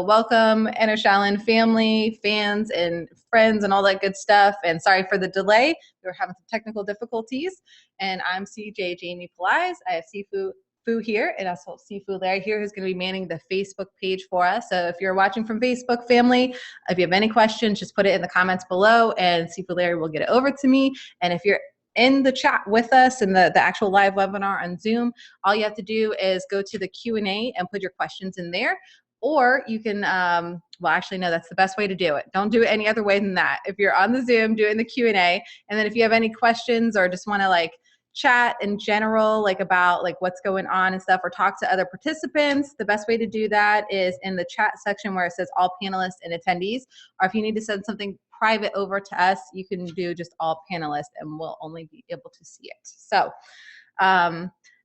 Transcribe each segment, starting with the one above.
Welcome, Enter Shaolin family, fans, and friends, and all that good stuff. And sorry for the delay. We were having some technical difficulties. And I'm Sije Jamie Pelaez. I have Sifu Phu here, and also Sifu Larry here, who's going to be manning the Facebook page for us. So if you're watching from Facebook, family, if you have any questions, just put it in the comments below, and Sifu Larry will get it over to me. And if you're in the chat with us in the actual live webinar on Zoom, all you have to do is go to the Q&A and put your questions in there. Or you can, well, actually, no, that's the best way to do it. Don't do it any other way than that. If you're on the Zoom, do it in the Q&A. And then if you have any questions or just want to like chat in general, like about like what's going on and stuff, or talk to other participants, the best way to do that is in the chat section where it says all panelists and attendees. Or if you need to send something private over to us, you can do just all panelists and we'll only be able to see it. So,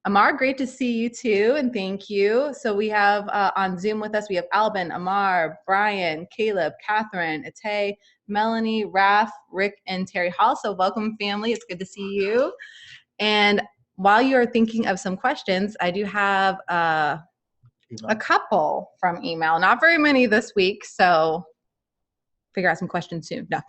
Amar, great to see you too, and thank you. So we have on Zoom with us, we have Albin, Amar, Brian, Caleb, Catherine, Ate, Melanie, Raf, Rick, and Terry Hall. So welcome, family. It's good to see you. And while you're thinking of some questions, I do have a couple from email. Not very many this week, so figure out some questions soon. No.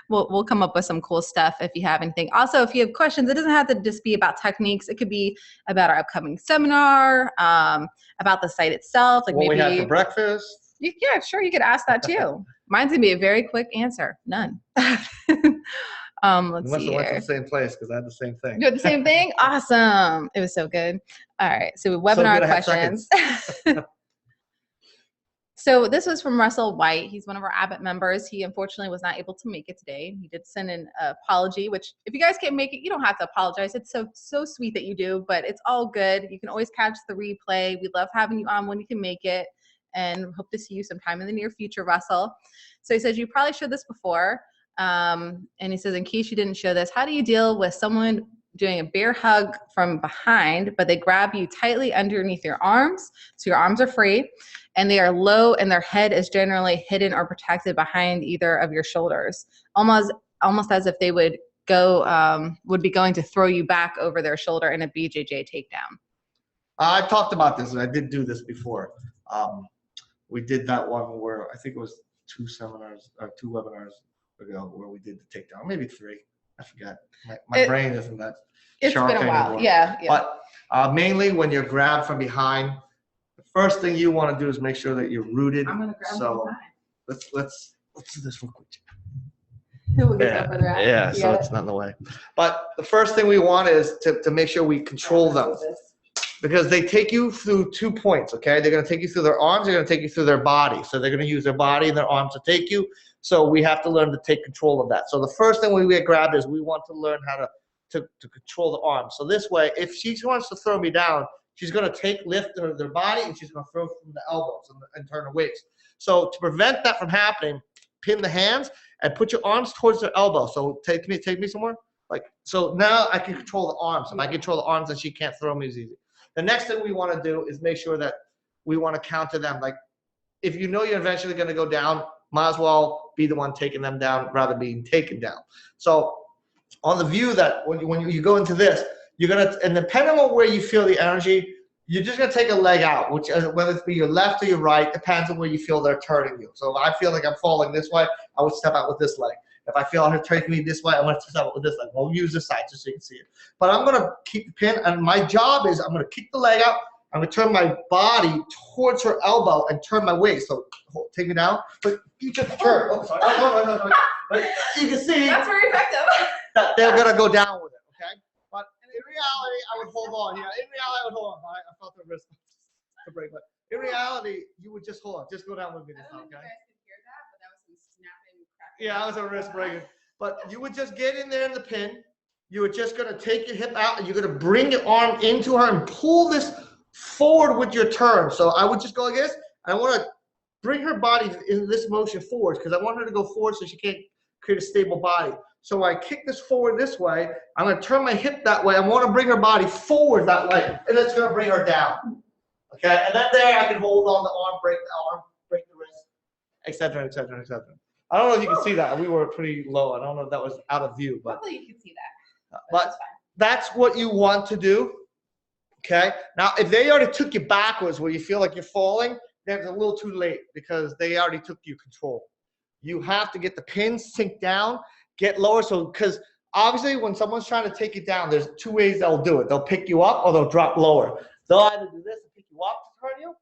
We'll come up with some cool stuff if you have anything. Also, if you have questions, it doesn't have to just be about techniques. It could be about our upcoming seminar, about the site itself. Like what maybe we had for breakfast. Yeah, sure, you could ask that too. Mine's gonna be a very quick answer. None. Let's see here. Went to the same place because I had the same thing. You had the same thing? Awesome. It was so good. All right, so webinar questions. So this was from Russell White. He's one of our Abbott members. He unfortunately was not able to make it today. He did send an apology, which if you guys can't make it, you don't have to apologize. It's so sweet that you do, but it's all good. You can always catch the replay. We love having you on when you can make it, and hope to see you sometime in the near future, Russell. So he says, you probably showed this before. And he says, in case you didn't show this, how do you deal with someone doing a bear hug from behind, but they grab you tightly underneath your arms, so your arms are free, and they are low and their head is generally hidden or protected behind either of your shoulders, almost as if they would be going to throw you back over their shoulder in a BJJ takedown? I've talked about this, and I did do this before. We did that one where I think it was 2 webinars ago where we did the takedown, maybe 3. I forgot. My brain isn't that sharp been a while. anymore. Yeah. But mainly when you're grabbed from behind, the first thing you want to do is make sure that you're rooted. I'm gonna grab so behind. let's do this real quick. We'll get that further out. Yeah, so it's not in the way. But the first thing we want is to make sure we control them, because they take you through 2 points, okay? They're going to take you through their arms, they're going to take you through their body. So they're going to use their body and their arms to take you. So we have to learn to take control of that. So the first thing we get grabbed is we want to learn how to control the arms. So this way, if she wants to throw me down, she's going to lift their body, and she's going to throw from the elbows and turn her waist. So to prevent that from happening, pin the hands and put your arms towards their elbow. So take me somewhere. So now I can control the arms. If I control the arms, then she can't throw me as easy. The next thing we want to do is make sure that we want to counter them. Like if you know you're eventually going to go down, might as well be the one taking them down rather than being taken down. So on the view that when you go into this, you're going to, and depending on where you feel the energy, you're just going to take a leg out, which whether it be your left or your right, depends on where you feel they're turning you. So if I feel like I'm falling this way, I would step out with this leg. If I feel her taking me this way, I'm going to step out with this leg. We'll use this side just so you can see it. But I'm going to keep the pin, and my job is I'm going to kick the leg out. I'm going to turn my body towards her elbow and turn my waist. So take me down. But you just turn. Oh, sorry. No. But you can see that's very effective. that they're going to go down with it, okay? But in reality, I would hold on. Yeah, in reality, I would hold on. I felt the wrist to break. But in reality, you would just hold on. Just go down with me this time, okay? Yeah, that was a wrist breaker. But you would just get in there in the pin. You were just going to take your hip out, and you're going to bring your arm into her and pull this forward with your turn. So I would just go like this. And I want to bring her body in this motion forward because I want her to go forward so she can't create a stable body. So I kick this forward this way. I'm going to turn my hip that way. I want to bring her body forward that way, and it's going to bring her down. Okay, and then there I can hold on the arm, break the wrist, etc., etc., etc. I don't know if you can see that. We were pretty low. I don't know if that was out of view, but hopefully you can see that. But that's what you want to do. Okay. Now, if they already took you backwards where you feel like you're falling, they're a little too late because they already took you control. You have to get the pins, sink down, get lower. So, because obviously when someone's trying to take you down, there's two ways they'll do it. They'll pick you up or they'll drop lower. They'll either do this and pick you up to turn you,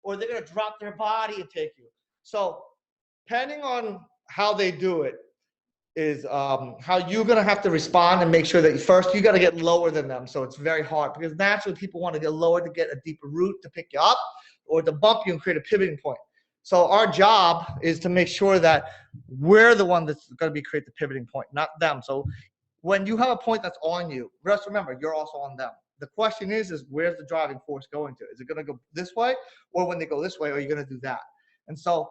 or they're going to drop their body and take you. So depending on how they do it is how you're going to have to respond and make sure that first you got to get lower than them. So it's very hard because naturally people want to get lower to get a deeper root to pick you up or to bump you and create a pivoting point. So our job is to make sure that we're the one that's going to be create the pivoting point, not them. So when you have a point that's on you, just remember you're also on them. The question is where's the driving force going to? Is it going to go this way, or when they go this way, are you going to do that? And so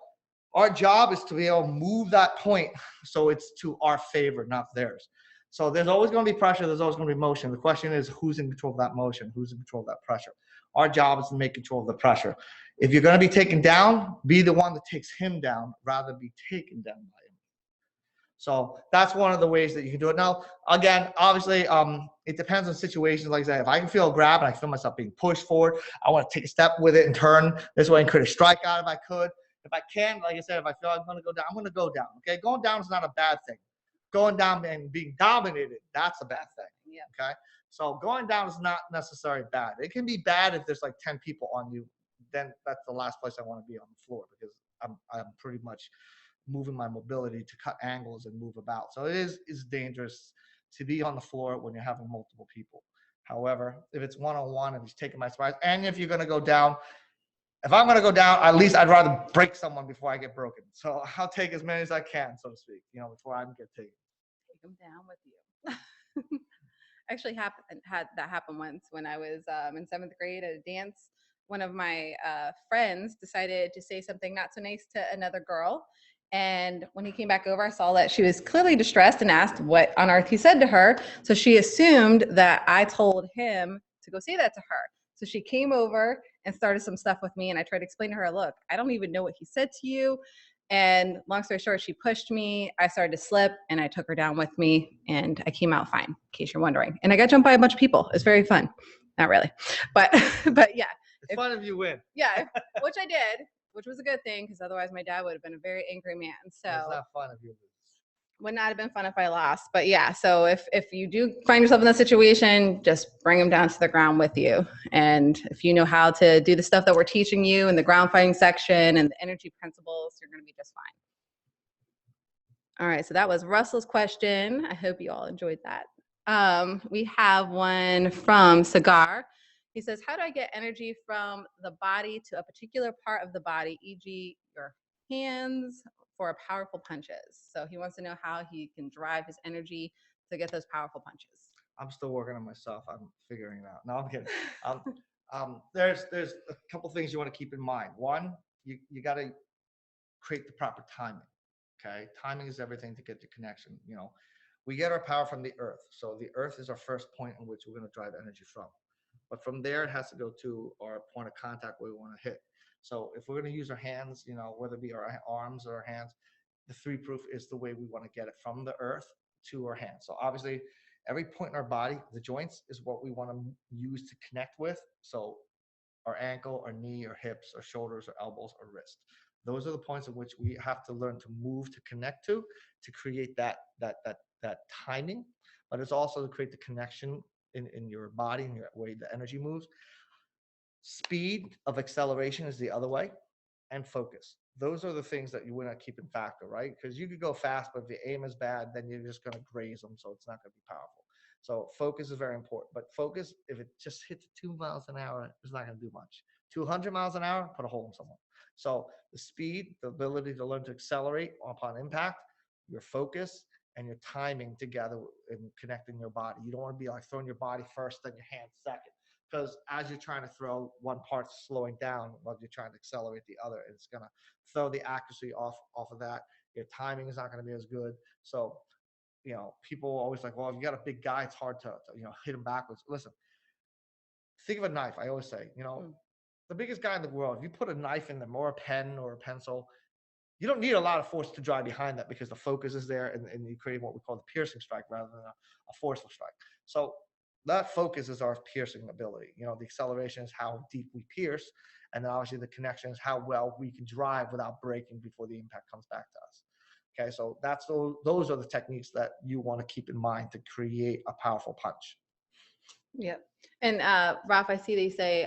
our job is to be able to move that point so it's to our favor, not theirs. So there's always going to be pressure. There's always going to be motion. The question is who's in control of that motion? Who's in control of that pressure? Our job is to make control of the pressure. If you're going to be taken down, be the one that takes him down rather than be taken down by him. So that's one of the ways that you can do it. Now, again, obviously, it depends on situations. Like I said, if I can feel a grab and I feel myself being pushed forward, I want to take a step with it and turn this way and create a strike out if I could. If I can, like I said, if I feel I'm going to go down, I'm going to go down. Okay, going down is not a bad thing. Going down and being dominated, that's a bad thing. Yeah. Okay, so going down is not necessarily bad. It can be bad if there's like 10 people on you. Then that's the last place I want to be on the floor because I'm pretty much moving my mobility to cut angles and move about. So it is dangerous to be on the floor when you're having multiple people. However, if it's one-on-one and he's taking my surprise, and if you're going to go down, if I'm going to go down, at least I'd rather break someone before I get broken. So I'll take as many as I can, so to speak, before I get taken. Take them down with you. Actually had that happen once when I was in 7th grade at a dance. One of my friends decided to say something not so nice to another girl. And when he came back over, I saw that she was clearly distressed and asked what on earth he said to her. So she assumed that I told him to go say that to her. So she came over and started some stuff with me. And I tried to explain to her, look, I don't even know what he said to you. And long story short, she pushed me. I started to slip and I took her down with me and I came out fine, in case you're wondering. And I got jumped by a bunch of people. It's very fun. Not really, but yeah. It's fun if you win. Yeah, which I did, which was a good thing because otherwise my dad would have been a very angry man. So it's not fun if you lose. Would not have been fun if I lost. But yeah, so if you do find yourself in that situation, just bring them down to the ground with you. And if you know how to do the stuff that we're teaching you in the ground fighting section and the energy principles, you're going to be just fine. All right, so that was Russell's question. I hope you all enjoyed that. We have one from Cigar. He says, how do I get energy from the body to a particular part of the body, e.g. your hands for powerful punches? So he wants to know how he can drive his energy to get those powerful punches. I'm still working on myself. I'm figuring it out. No, I'm kidding. There's a couple things you want to keep in mind. One, you got to create the proper timing. Okay, timing is everything to get the connection. We get our power from the earth. So the earth is our first point in which we're going to drive energy from. But from there, it has to go to our point of contact where we want to hit. So if we're going to use our hands, whether it be our arms or our hands, the 3-proof is the way we want to get it from the earth to our hands. So obviously, every point in our body, the joints is what we want to use to connect with. So our ankle, our knee, our hips, our shoulders, our elbows, our wrist. Those are the points in which we have to learn to move to connect to create that timing. But it's also to create the connection in your body and your way the energy moves. Speed of acceleration is the other way, and focus. Those are the things that you want to keep in factor, right? Because you could go fast, but if the aim is bad, then you're just going to graze them, so it's not going to be powerful. So focus is very important. But focus, if it just hits 2 miles an hour, it's not going to do much. 200 miles an hour, put a hole in someone. So the speed, the ability to learn to accelerate upon impact, your focus, and your timing together in connecting your body. You don't want to be like throwing your body first, then your hands second. Because as you're trying to throw, one part's slowing down while you're trying to accelerate the other. It's going to throw the accuracy off of that. Your timing is not going to be as good. So, people are always like, well, if you got a big guy, it's hard to hit him backwards. Listen, think of a knife. I always say, the biggest guy in the world, if you put a knife in them or a pen or a pencil, you don't need a lot of force to drive behind that because the focus is there and you create what we call the piercing strike rather than a forceful strike. So that focus is our piercing ability. You know, the acceleration is how deep we pierce, and then obviously the connection is how well we can drive without breaking before the impact comes back to us. Okay, so those are the techniques that you want to keep in mind to create a powerful punch. Yep. And Ralph, I see they say,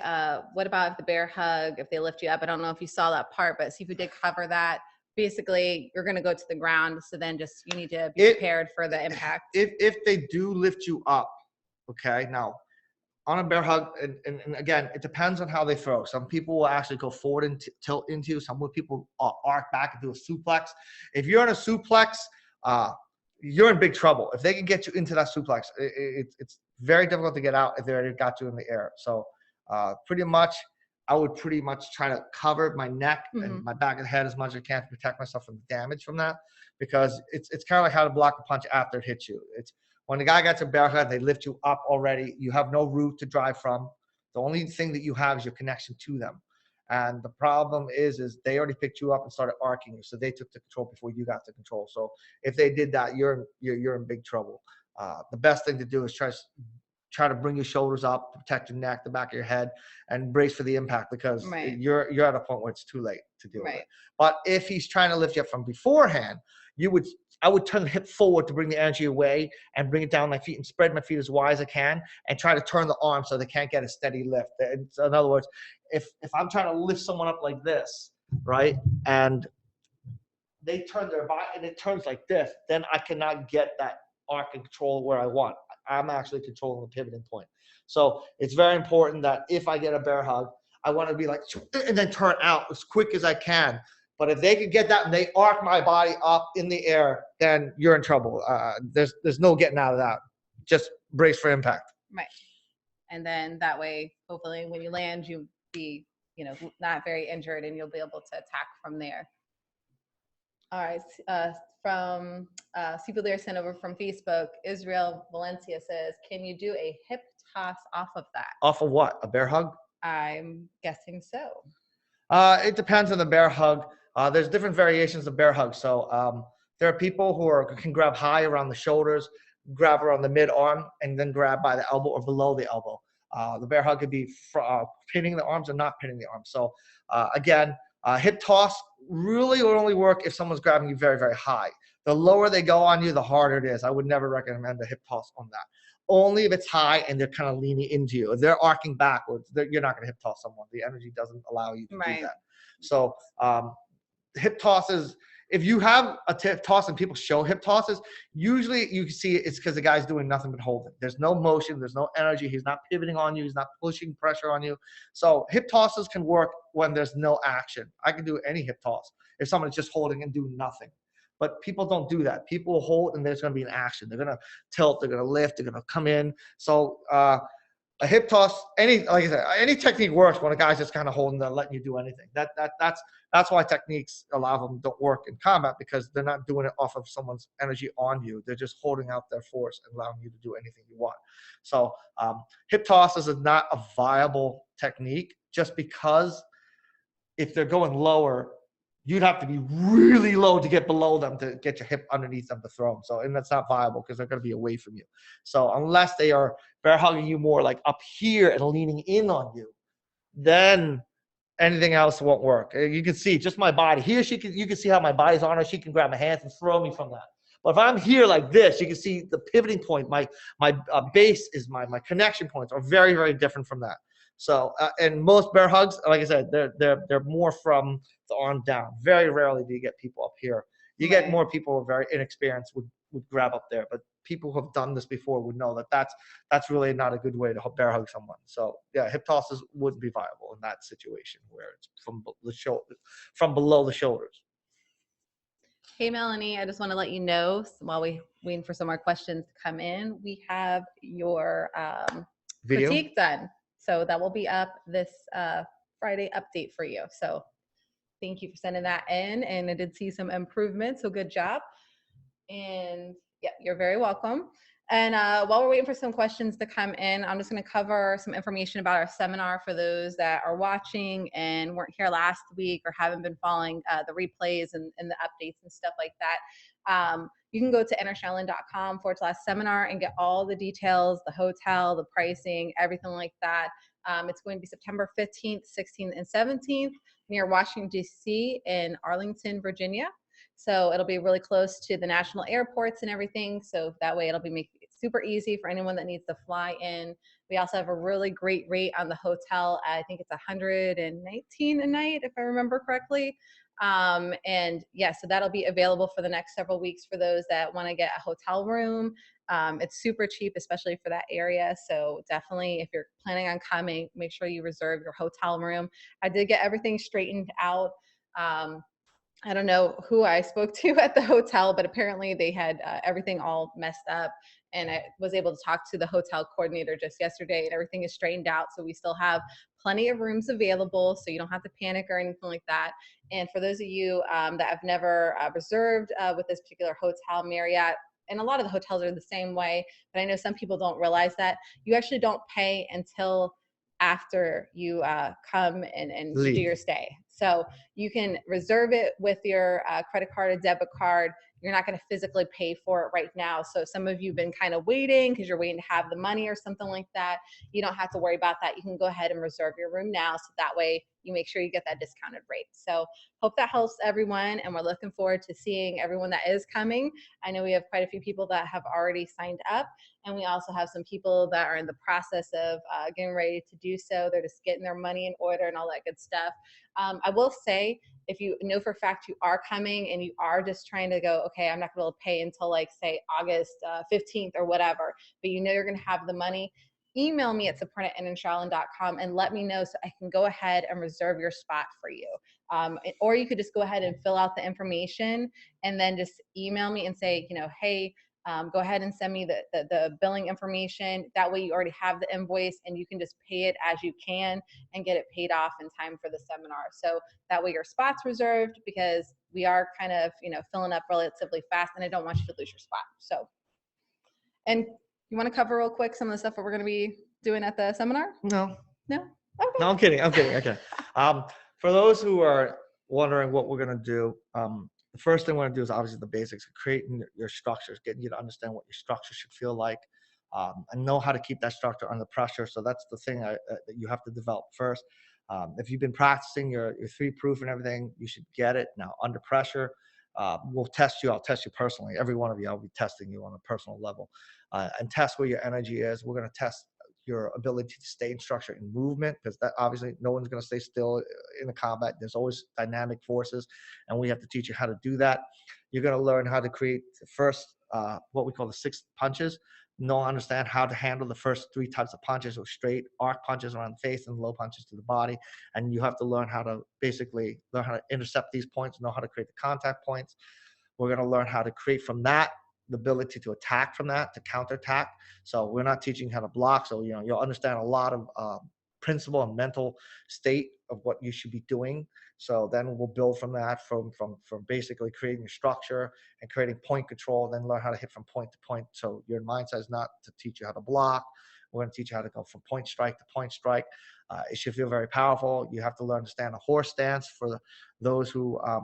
what about if the bear hug, if they lift you up? I don't know if you saw that part, but Sifu did cover that. Basically, you're going to go to the ground, so then just you need to be prepared for the impact. If they do lift you up, okay, now on a bear hug, and again, it depends on how they throw. Some people will actually go forward and tilt into. Some people arc back and do a suplex. If you're in a suplex, you're in big trouble. If they can get you into that suplex, it's very difficult to get out if they already got you in the air. So pretty much, I would pretty much try to cover my neck and my back of the head as much as I can to protect myself from the damage from that, because it's kind of like how to block a punch after it hits you. It's when the guy gets a bear hug, they lift you up already. You have no root to drive from. The only thing that you have is your connection to them. And the problem is they already picked you up and started arcing you. So they took the control before you got the control. So if they did that, you're in big trouble. The best thing to do is try to bring your shoulders up, protect your neck, the back of your head, and brace for the impact, because you're at a point where it's too late to deal with it. But if he's trying to lift you up from beforehand, I would turn the hip forward to bring the energy away and bring it down my feet and spread my feet as wide as I can and try to turn the arm so they can't get a steady lift. So in other words, if I'm trying to lift someone up like this, right, and they turn their body and it turns like this, then I cannot get that arc and control where I want. I'm actually controlling the pivoting point. So it's very important that if I get a bear hug, I want to be like, and then turn out as quick as I can. But if they can get that and they arc my body up in the air, then you're in trouble. There's no getting out of that. Just brace for impact. Right. And then that way, hopefully when you land, you'll be, not very injured and you'll be able to attack from there. All right. From people there sent over from Facebook, Israel Valencia says, can you do a hip toss off of that? Off of what? A bear hug? I'm guessing so. It depends on the bear hug. There's different variations of bear hugs. So there are people who can grab high around the shoulders, grab around the mid-arm, and then grab by the elbow or below the elbow. The bear hug could be pinning the arms or not pinning the arms. So again, hip toss really will only work if someone's grabbing you very, very high. The lower they go on you, the harder it is. I would never recommend a hip toss on that. Only if it's high and they're kind of leaning into you. If they're arcing backwards, you're not going to hip toss someone. The energy doesn't allow you to do that. So hip tosses, if you have a hip toss and people show hip tosses, usually you can see it's because the guy's doing nothing but holding. There's no motion. There's no energy. He's not pivoting on you. He's not pushing pressure on you. So hip tosses can work when there's no action. I can do any hip toss if someone's just holding and doing nothing. But people don't do that. People hold and there's going to be an action. They're going to tilt. They're going to lift. They're going to come in. So a hip toss, like I said, any technique works when a guy's just kind of holding and letting you do anything. That's why techniques, a lot of them don't work in combat, because they're not doing it off of someone's energy on you. They're just holding out their force and allowing you to do anything you want. So hip tosses is not a viable technique, just because if they're going lower, you'd have to be really low to get below them to get your hip underneath them to throw them. So, and that's not viable because they're going to be away from you. So unless they are bear hugging you more like up here and leaning in on you, then anything else won't work. You can see just my body here. You can see how my body's on her. She can grab my hands and throw me from that. But if I'm here like this, you can see the pivoting point. My base is my connection points are very, very different from that. So, and most bear hugs, like I said, they're more from the arm down. Very rarely do you get people up here. You get more people who are very inexperienced would grab up there, but people who have done this before would know that that's really not a good way to bear hug someone. So yeah, hip tosses wouldn't be viable in that situation where it's from below the shoulders. Hey, Melanie, I just want to let you know, while we waiting for some more questions to come in, we have your video critique done. So that will be up this Friday update for you. So thank you for sending that in. And I did see some improvements. So good job. And yeah, you're very welcome. And while we're waiting for some questions to come in, I'm just going to cover some information about our seminar for those that are watching and weren't here last week or haven't been following the replays and the updates and stuff like that. You can go to entershaolin.com/seminar and get all the details, the hotel, the pricing, everything like that. It's going to be September 15th, 16th, and 17th near Washington, D.C. in Arlington, Virginia. So it'll be really close to the national airports and everything. So that way it'll be making it super easy for anyone that needs to fly in. We also have a really great rate on the hotel. I think it's $119 a night, if I remember correctly. And yeah, so that'll be available for the next several weeks for those that want to get a hotel room. It's super cheap, especially for that area. So definitely, if you're planning on coming, make sure you reserve your hotel room. I did get everything straightened out. I don't know who I spoke to at the hotel, but apparently they had everything all messed up. And I was able to talk to the hotel coordinator just yesterday, and everything is straightened out. So we still have plenty of rooms available, so you don't have to panic or anything like that. And for those of you that have never reserved with this particular hotel, Marriott, and a lot of the hotels are the same way, but I know some people don't realize that you actually don't pay until after you come and do your stay. So you can reserve it with your credit card or debit card. You're not going to physically pay for it right now. So some of you have been kind of waiting because you're waiting to have the money or something like that. You don't have to worry about that. You can go ahead and reserve your room now. So that way you make sure you get that discounted rate. So hope that helps everyone. And we're looking forward to seeing everyone that is coming. I know we have quite a few people that have already signed up. And we also have some people that are in the process of getting ready to do so. They're just getting their money in order and all that good stuff. I will say, if you know for a fact you are coming and you are just trying to go, okay, I'm not going to be able to pay until like say August 15th or whatever, but you know you're going to have the money, email me at support@entershaolin.com and let me know so I can go ahead and reserve your spot for you. Or you could just go ahead and fill out the information and then just email me and say, you know, hey, go ahead and send me the billing information. That way you already have the invoice and you can just pay it as you can and get it paid off in time for the seminar. So that way your spot's reserved, because we are kind of, you know, filling up relatively fast and I don't want you to lose your spot. So, and you want to cover real quick some of the stuff that we're going to be doing at the seminar? No. No? Okay. No, I'm kidding. Okay. For those who are wondering what we're going to do, the first thing we're going to do is obviously the basics, creating your structures, getting you to understand what your structure should feel like, and know how to keep that structure under pressure. So that's the thing that you have to develop first. If you've been practicing your 3-proof and everything, you should get it. Now, under pressure, we'll test you. I'll test you personally. Every one of you, I'll be testing you on a personal level, and test where your energy is. We're going to test your ability to stay in structure and movement, because that obviously no one's going to stay still in a combat. There's always dynamic forces, and we have to teach you how to do that. You're going to learn how to create the first, what we call the 6 punches. Understand how to handle the first 3 types of punches, or straight arc punches around the face and low punches to the body. And you have to learn how to basically learn how to intercept these points, know how to create the contact points. We're going to learn how to create from that the ability to attack from that, to counterattack. So we're not teaching how to block. So, you know, you'll understand a lot of principle and mental state of what you should be doing. So then we'll build from that, from basically creating a structure and creating point control, then learn how to hit from point to point. So your mindset is not to teach you how to block. We're going to teach you how to go from point strike to point strike. It should feel very powerful. You have to learn to stand a horse stance. For those who are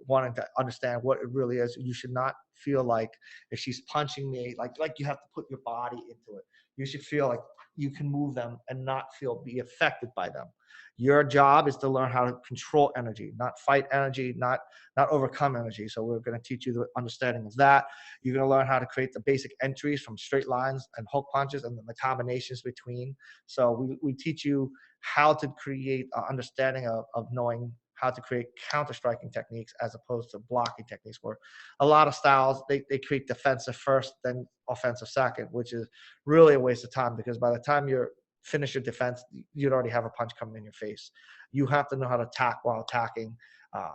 wanting to understand what it really is, you should not feel like if she's punching me, like you have to put your body into it. You should feel like you can move them and not be affected by them. Your job is to learn how to control energy, not fight energy, not overcome energy. So we're going to teach you the understanding of that. You're going to learn how to create the basic entries from straight lines and hook punches, and then the combinations between. So we teach you how to create an understanding of knowing how to create counter-striking techniques as opposed to blocking techniques, where a lot of styles, they create defensive first, then offensive second, which is really a waste of time, because by the time you're finish your defense, you'd already have a punch coming in your face. You have to know how to attack while attacking.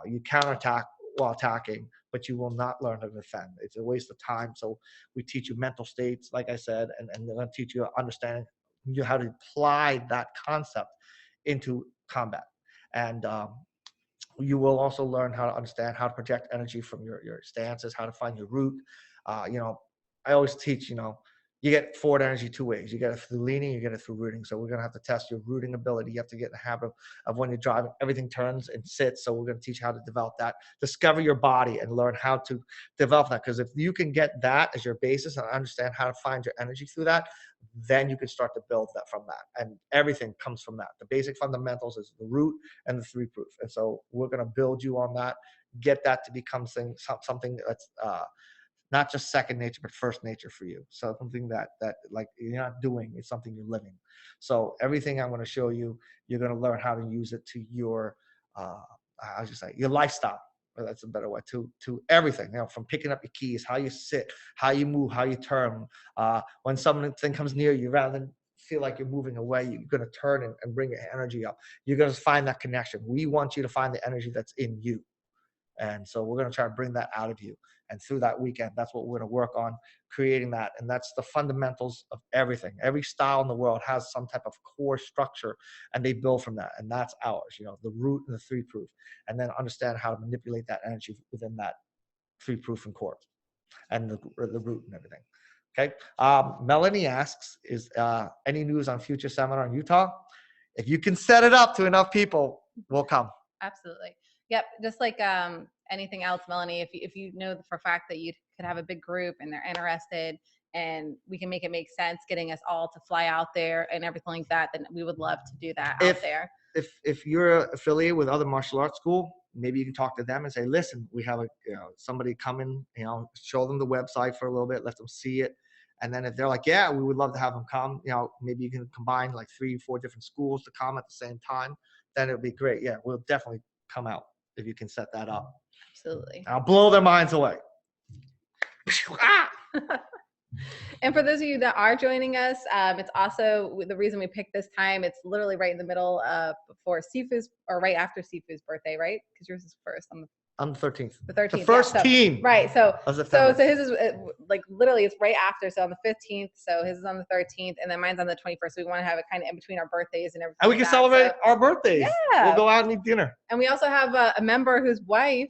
You counterattack while attacking, but you will not learn how to defend. It's a waste of time. So we teach you mental states, like I said, and they're going to teach you understanding how to apply that concept into combat. And you will also learn how to understand how to project energy from your stances, how to find your root. You know, I always teach, you know, You get forward energy two ways. You get it through leaning, you get it through rooting. So we're going to have to test your rooting ability. You have to get in the habit of when you're driving, everything turns and sits. So we're going to teach you how to develop that. Discover your body and learn how to develop that. Because if you can get that as your basis and understand how to find your energy through that, then you can start to build that from that. And everything comes from that. The basic fundamentals is the root and the three proof. And so we're going to build you on that, get that to become something that's not just second nature, but first nature for you. So something that like you're not doing, it's something you're living. So everything I'm going to show you, you're going to learn how to use it to your, I was just say your lifestyle. Well, that's a better way to everything, you know, from picking up your keys, how you sit, how you move, how you turn. When something comes near you, rather than feel like you're moving away, you're going to turn and bring your energy up. You're going to find that connection. We want you to find the energy that's in you. And so we're going to try to bring that out of you. And through that weekend, that's what we're going to work on, creating that. And that's the fundamentals of everything. Every style in the world has some type of core structure, and they build from that. And that's ours, you know, the root and the three proof. And then understand how to manipulate that energy within that three proof and core and the root and everything. Okay. Melanie asks, is any news on future seminar in Utah? If you can set it up to enough people, we'll come. Absolutely. Yep. Just like anything else, Melanie, if you know for a fact that you could have a big group and they're interested and we can make it make sense, getting us all to fly out there and everything like that, then we would love to do that out there. If you're affiliated with other martial arts school, maybe you can talk to them and say, listen, we have somebody come in, show them the website for a little bit, let them see it. And then if they're like, yeah, we would love to have them come, maybe you can combine like 3 or 4 different schools to come at the same time. Then it'll be great. Yeah, we'll definitely come out if you can set that up. Absolutely. I'll blow their minds away. And for those of you that are joining us, it's also the reason we picked this time. It's literally right in the middle of before Sifu's, or right after Sifu's birthday, right? Because yours is first on the 13th. The 13th. The first team. Right. So his is like literally it's right after. So on the 15th. So his is on the 13th, and then mine's on the 21st. So we want to have it kind of in between our birthdays and everything. And we can celebrate our birthdays. Yeah. We'll go out and eat dinner. And we also have a member whose wife,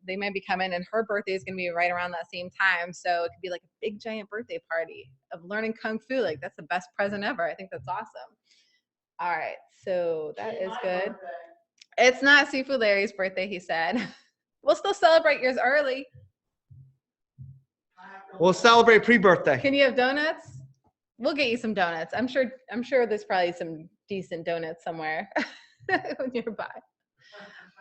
they might be coming, and her birthday is going to be right around that same time. So it could be like a big giant birthday party of learning Kung Fu. Like that's the best present ever. I think that's awesome. All right. So that is good. Birthday. It's not Sifu Larry's birthday, he said. We'll still celebrate yours early. We'll celebrate pre-birthday. Can you have donuts? We'll get you some donuts. I'm sure there's probably some decent donuts somewhere nearby.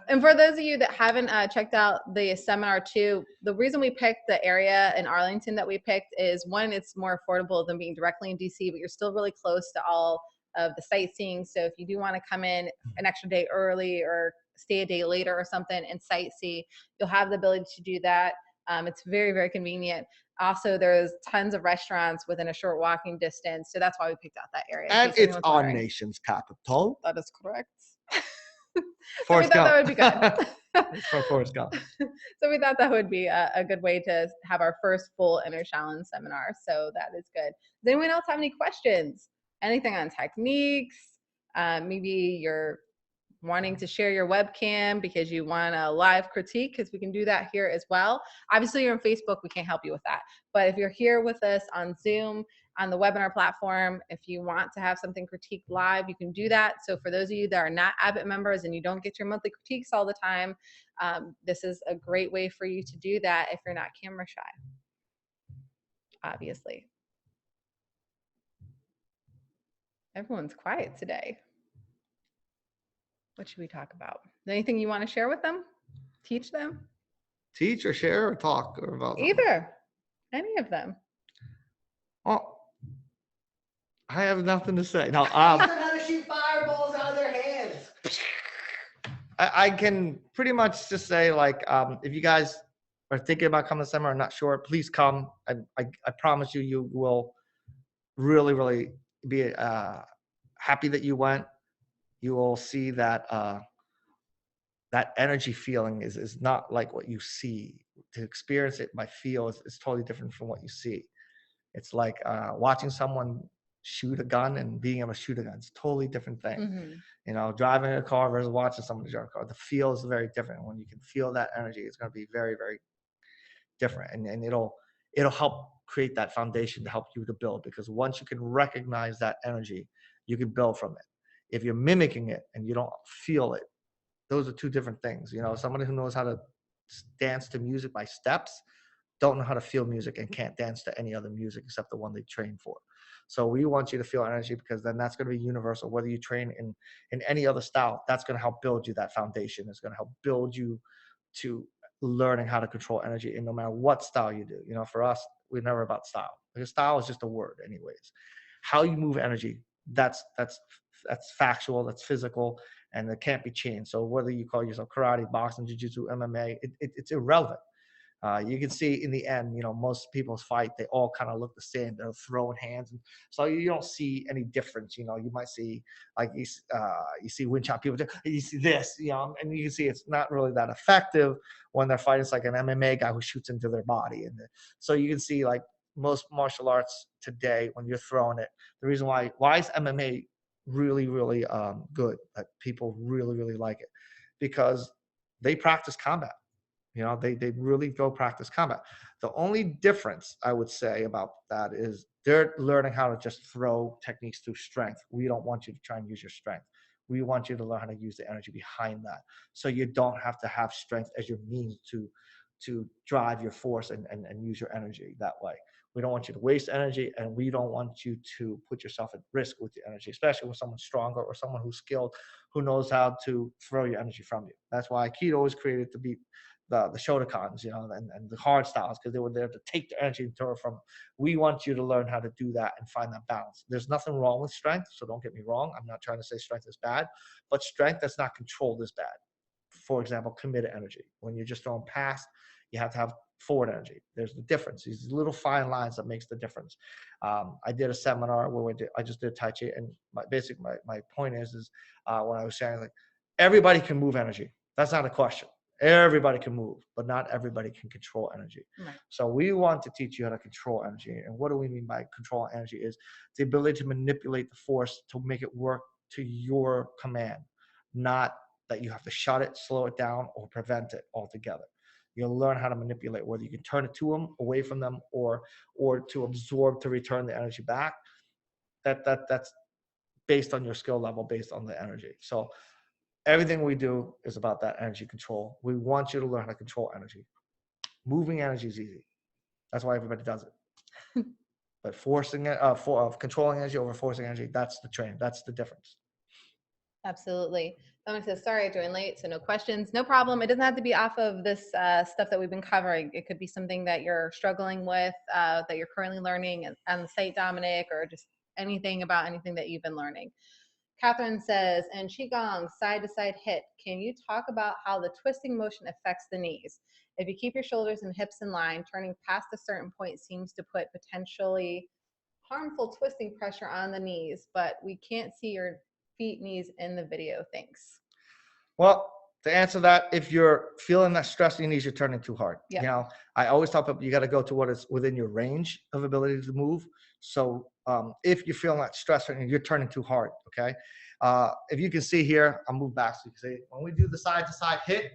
And for those of you that haven't checked out the seminar too, the reason we picked the area in Arlington that we picked is, one, it's more affordable than being directly in DC, but you're still really close to all of the sightseeing. So if you do want to come in an extra day early or stay a day later or something and sightsee, you'll have the ability to do that. It's very, very convenient. Also, there's tons of restaurants within a short walking distance. So that's why we picked out that area. And it's our nation's capital. That is correct. So we thought that would be good. For Forrest Gump. So we thought that would be a good way to have our first full Enter Shaolin seminar. So that is good. Does anyone else have any questions? Anything on techniques? Maybe you're wanting to share your webcam because you want a live critique, because we can do that here as well. Obviously, you're on Facebook, we can't help you with that. But if you're here with us on Zoom, on the webinar platform, if you want to have something critiqued live, you can do that. So for those of you that are not Abbott members and you don't get your monthly critiques all the time, this is a great way for you to do that if you're not camera shy, obviously. Everyone's quiet today. What should we talk about? Anything you want to share with them? Teach them? Teach or share or talk or about either. Any of them. Oh, I have nothing to say. No, how to shoot fireballs out of their hands. I can pretty much just say, like, if you guys are thinking about coming to the seminar, not sure, please come. I promise you, you will really, really be happy that you went. You will see that that energy feeling is not like what you see. To experience it by feel is totally different from what you see. It's like watching someone shoot a gun and being able to shoot a gun. It's a totally different thing. Mm-hmm. You know, driving a car versus watching someone drive a car. The feel is very different. When you can feel that energy, it's going to be very, very different. And it'll help create that foundation to help you to build, because once you can recognize that energy, you can build from it. If you're mimicking it and you don't feel it, those are two different things. You know, somebody who knows how to dance to music by steps don't know how to feel music and can't dance to any other music except the one they train for. So we want you to feel energy, because then that's going to be universal. Whether you train in any other style, that's going to help build you that foundation. It's going to help build you to learning how to control energy. And no matter what style you do, you know, for us, we're never about style, because style is just a word anyways. How you move energy, that's factual, that's physical, and it can't be changed. So whether you call yourself karate, boxing, jiu-jitsu, MMA, it's irrelevant. You can see in the end, you know, most people's fight, they all kind of look the same. They're throwing hands, and so you don't see any difference. You know, you might see like you see wind chop people, you see this, you know, and you can see it's not really that effective when they're fighting. It's like an MMA guy who shoots into their body, and so you can see like most martial arts today, when you're throwing it, the reason why is MMA really good, that people really like it, because they practice combat. You know, they really go practice combat. The only difference I would say about that is they're learning how to just throw techniques through strength. We don't want you to try and use your strength. We want you to learn how to use the energy behind that, so you don't have to have strength as your means to drive your force and use your energy that way. We don't want you to waste energy, and we don't want you to put yourself at risk with your energy, especially with someone stronger or someone who's skilled, who knows how to throw your energy from you. That's why Aikido was created to be the Shotokans, you know, and the hard styles, because they were there to take the energy and throw it from. We want you to learn how to do that and find that balance. There's nothing wrong with strength, so don't get me wrong. I'm not trying to say strength is bad, but strength that's not controlled is bad. For example, committed energy. When you're just throwing past, you have to have forward energy. There's the difference. These little fine lines that makes the difference. I did a seminar where I just did Tai Chi, and my point is when I was saying, like, everybody can move energy. That's not a question. Everybody can move, but not everybody can control energy. Right. So we want to teach you how to control energy. And what do we mean by control energy? Is the ability to manipulate the force to make it work to your command, not that you have to shut it, slow it down, or prevent it altogether. You'll learn how to manipulate, whether you can turn it to them, away from them, or to absorb, to return the energy back. That's based on your skill level, based on the energy. So everything we do is about that energy control. We want you to learn how to control energy. Moving energy is easy. That's why everybody does it. But forcing it, controlling energy over forcing energy, that's the train. That's the difference. Absolutely. Someone says, sorry, I joined late, so no questions. No problem. It doesn't have to be off of this stuff that we've been covering. It could be something that you're struggling with, that you're currently learning on the site, Dominic, or just anything about anything that you've been learning. Catherine says, and Qigong, side-to-side hit, can you talk about how the twisting motion affects the knees? If you keep your shoulders and hips in line, turning past a certain point seems to put potentially harmful twisting pressure on the knees, but we can't see your feet, knees in the video. Thanks. Well, to answer that, if you're feeling that stress in your knees, you're turning too hard. Yep. You know, I always tell people you got to go to what is within your range of ability to move. So if you're feeling that stress, you're turning too hard. Okay. If you can see here, I'll move back so you can see. When we do the side-to-side hit,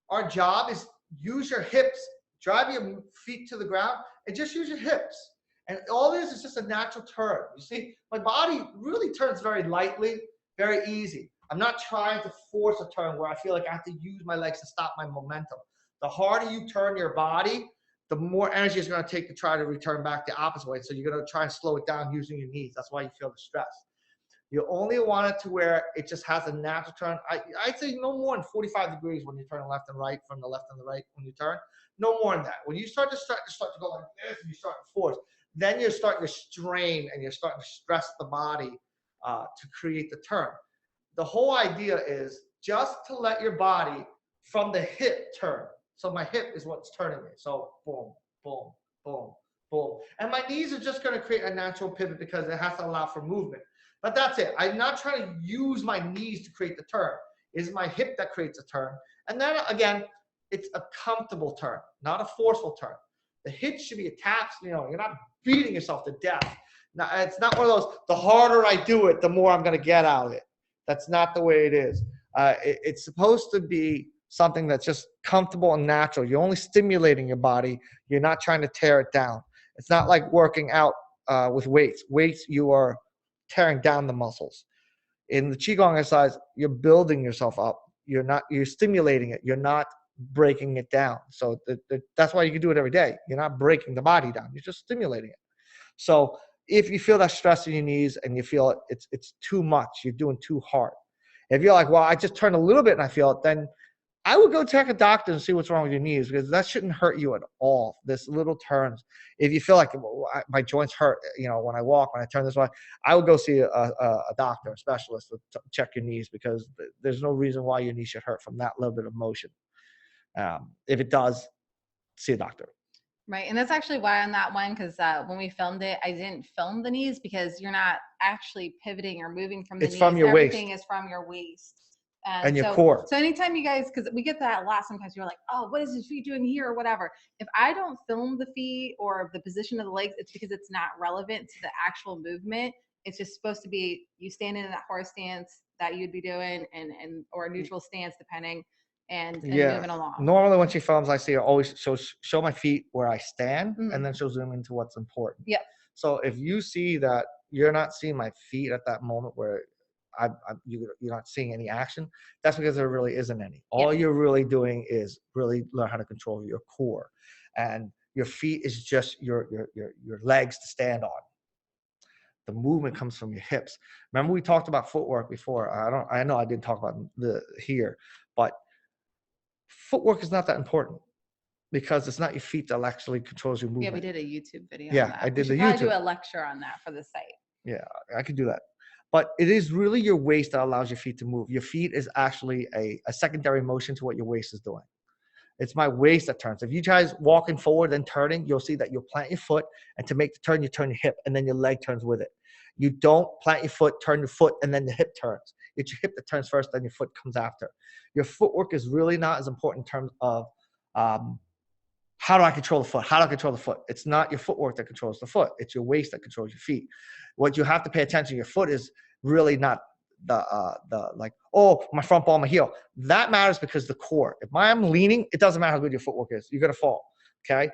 our job is use your hips, drive your feet to the ground, and just use your hips. And all this is just a natural turn. You see, my body really turns very lightly, very easy. I'm not trying to force a turn where I feel like I have to use my legs to stop my momentum. The harder you turn your body, the more energy it's going to take to try to return back the opposite way. So you're going to try and slow it down using your knees. That's why you feel the stress. You only want it to where it just has a natural turn. I'd say no more than 45 degrees when you turn left and right, from the left and the right when you turn. No more than that. When you start to go like this and you start to force, then you're starting to strain and you're starting to stress the body to create the turn. The whole idea is just to let your body from the hip turn. So my hip is what's turning me. So boom, boom, boom, boom. And my knees are just going to create a natural pivot because it has to allow for movement. But that's it. I'm not trying to use my knees to create the turn. It's my hip that creates a turn. And then again, it's a comfortable turn, not a forceful turn. The hip should be attached. You know, you're not beating yourself to death. Now, it's not one of those, the harder I do it, the more I'm going to get out of it. That's not the way it is. It's supposed to be something that's just comfortable and natural. You're only stimulating your body. You're not trying to tear it down. It's not like working out with weights. Weights, you are tearing down the muscles. In the Qigong exercise, you're building yourself up. You're stimulating it. You're not breaking it down. So that's why you can do it every day. You're not breaking the body down. You're just stimulating it. So if you feel that stress in your knees and you feel it's too much, you're doing too hard. If you're like, well, I just turn a little bit and I feel it, then I would go check a doctor and see what's wrong with your knees, because that shouldn't hurt you at all. This little turns. If you feel like my joints hurt, when I walk, when I turn this way, I would go see a doctor, a specialist to check your knees, because there's no reason why your knee should hurt from that little bit of motion. If it does, see a doctor. Right. And that's actually why on that one, because when we filmed it, I didn't film the knees, because you're not actually pivoting or moving from the knees. It's from your waist. Everything is from your waist. And your core. So anytime you guys, because we get that a lot, sometimes you're like, oh, what is his feet doing here or whatever. If I don't film the feet or the position of the legs, it's because it's not relevant to the actual movement. It's just supposed to be you standing in that horse stance that you'd be doing, or a neutral stance depending, and moving along. Normally when she films, I see her always show my feet where I stand, and then she'll zoom into what's important. Yeah. So if you see that you're not seeing my feet at that moment where you're not seeing any action, that's because there really isn't any. All you're really doing is really learn how to control your core, and your feet is just your legs to stand on. The movement comes from your hips. Remember we talked about footwork before. I know I didn't talk about here, but footwork is not that important, because it's not your feet that actually controls your movement. Yeah, we did a YouTube video. Yeah, on that. I did we the should YouTube. probably do a lecture on that for the site. Yeah, I could do that. But it is really your waist that allows your feet to move. Your feet is actually a secondary motion to what your waist is doing. It's my waist that turns. If you guys walking forward and turning, you'll see that you'll plant your foot, and to make the turn, you turn your hip, and then your leg turns with it. You don't plant your foot, turn your foot, and then the hip turns. It's your hip that turns first, then your foot comes after. Your footwork is really not as important in terms of how do I control the foot? How do I control the foot? It's not your footwork that controls the foot. It's your waist that controls your feet. What you have to pay attention to, your foot is really not the like, oh, my front ball, my heel. That matters because the core. If I'm leaning, it doesn't matter how good your footwork is. You're going to fall, okay? In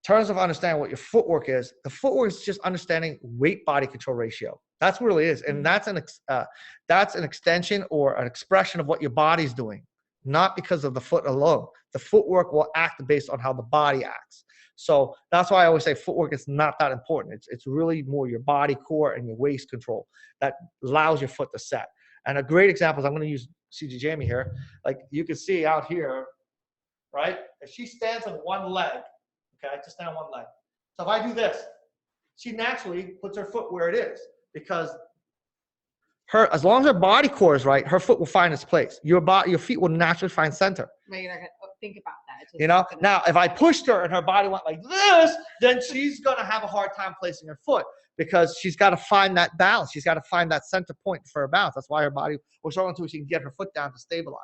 terms of understanding what your footwork is, the footwork is just understanding weight-body control ratio. That's what it really is. And that's an extension or an expression of what your body's doing, not because of the foot alone. The footwork will act based on how the body acts. So that's why I always say footwork is not that important. It's really more your body, core, and your waist control that allows your foot to set. And a great example is, I'm going to use Sije Jamie here. Like you can see out here, right? If she stands on one leg, okay, just stand on one leg. So if I do this, she naturally puts her foot where it is, because as long as her body core is right, her foot will find its place. Your feet will naturally find center. But you're not going to think about that. You know, now if I pushed her and her body went like this, then she's going to have a hard time placing her foot, because she's got to find that balance. She's got to find that center point for her balance. That's why her body will struggle until she can get her foot down to stabilize.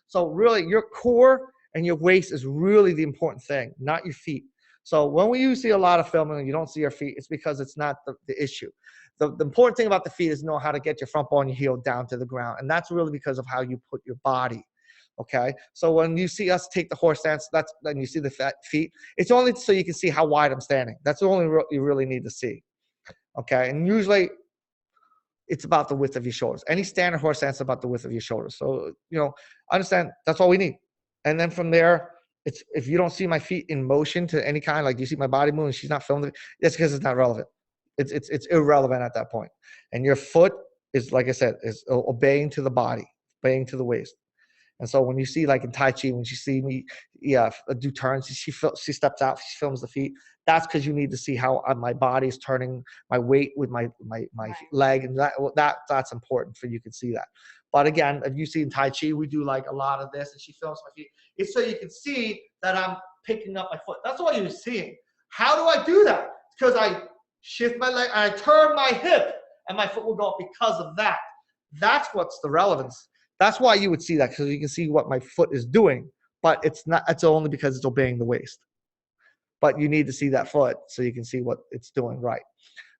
So really, your core and your waist is really the important thing, not your feet. So when you see a lot of filming and you don't see your feet, it's because it's not the issue. The important thing about the feet is know how to get your front ball and your heel down to the ground. And that's really because of how you put your body. Okay. So when you see us take the horse stance, then you see the feet. It's only so you can see how wide I'm standing. That's the only you really need to see. Okay. And usually it's about the width of your shoulders. Any standard horse stance is about the width of your shoulders. So, understand that's all we need. And then from there, if you don't see my feet in motion to any kind, like you see my body moving, she's not filming, that's because it's not relevant. It's irrelevant at that point. And your foot is, like I said, is obeying to the body, obeying to the waist. And so when you see, like in Tai Chi, when you see me do turns, she steps out, she films the feet. That's because you need to see how my body is turning my weight with my leg, and that's important for you can see that. But again, if you see in Tai Chi, we do like a lot of this, and she films my feet. It's so you can see that I'm picking up my foot. That's all you're seeing. How do I do that? Because I shift my leg, and I turn my hip, and my foot will go up because of that. That's what's the relevance. That's why you would see that, because you can see what my foot is doing, but it's only because it's obeying the waist. But you need to see that foot so you can see what it's doing right.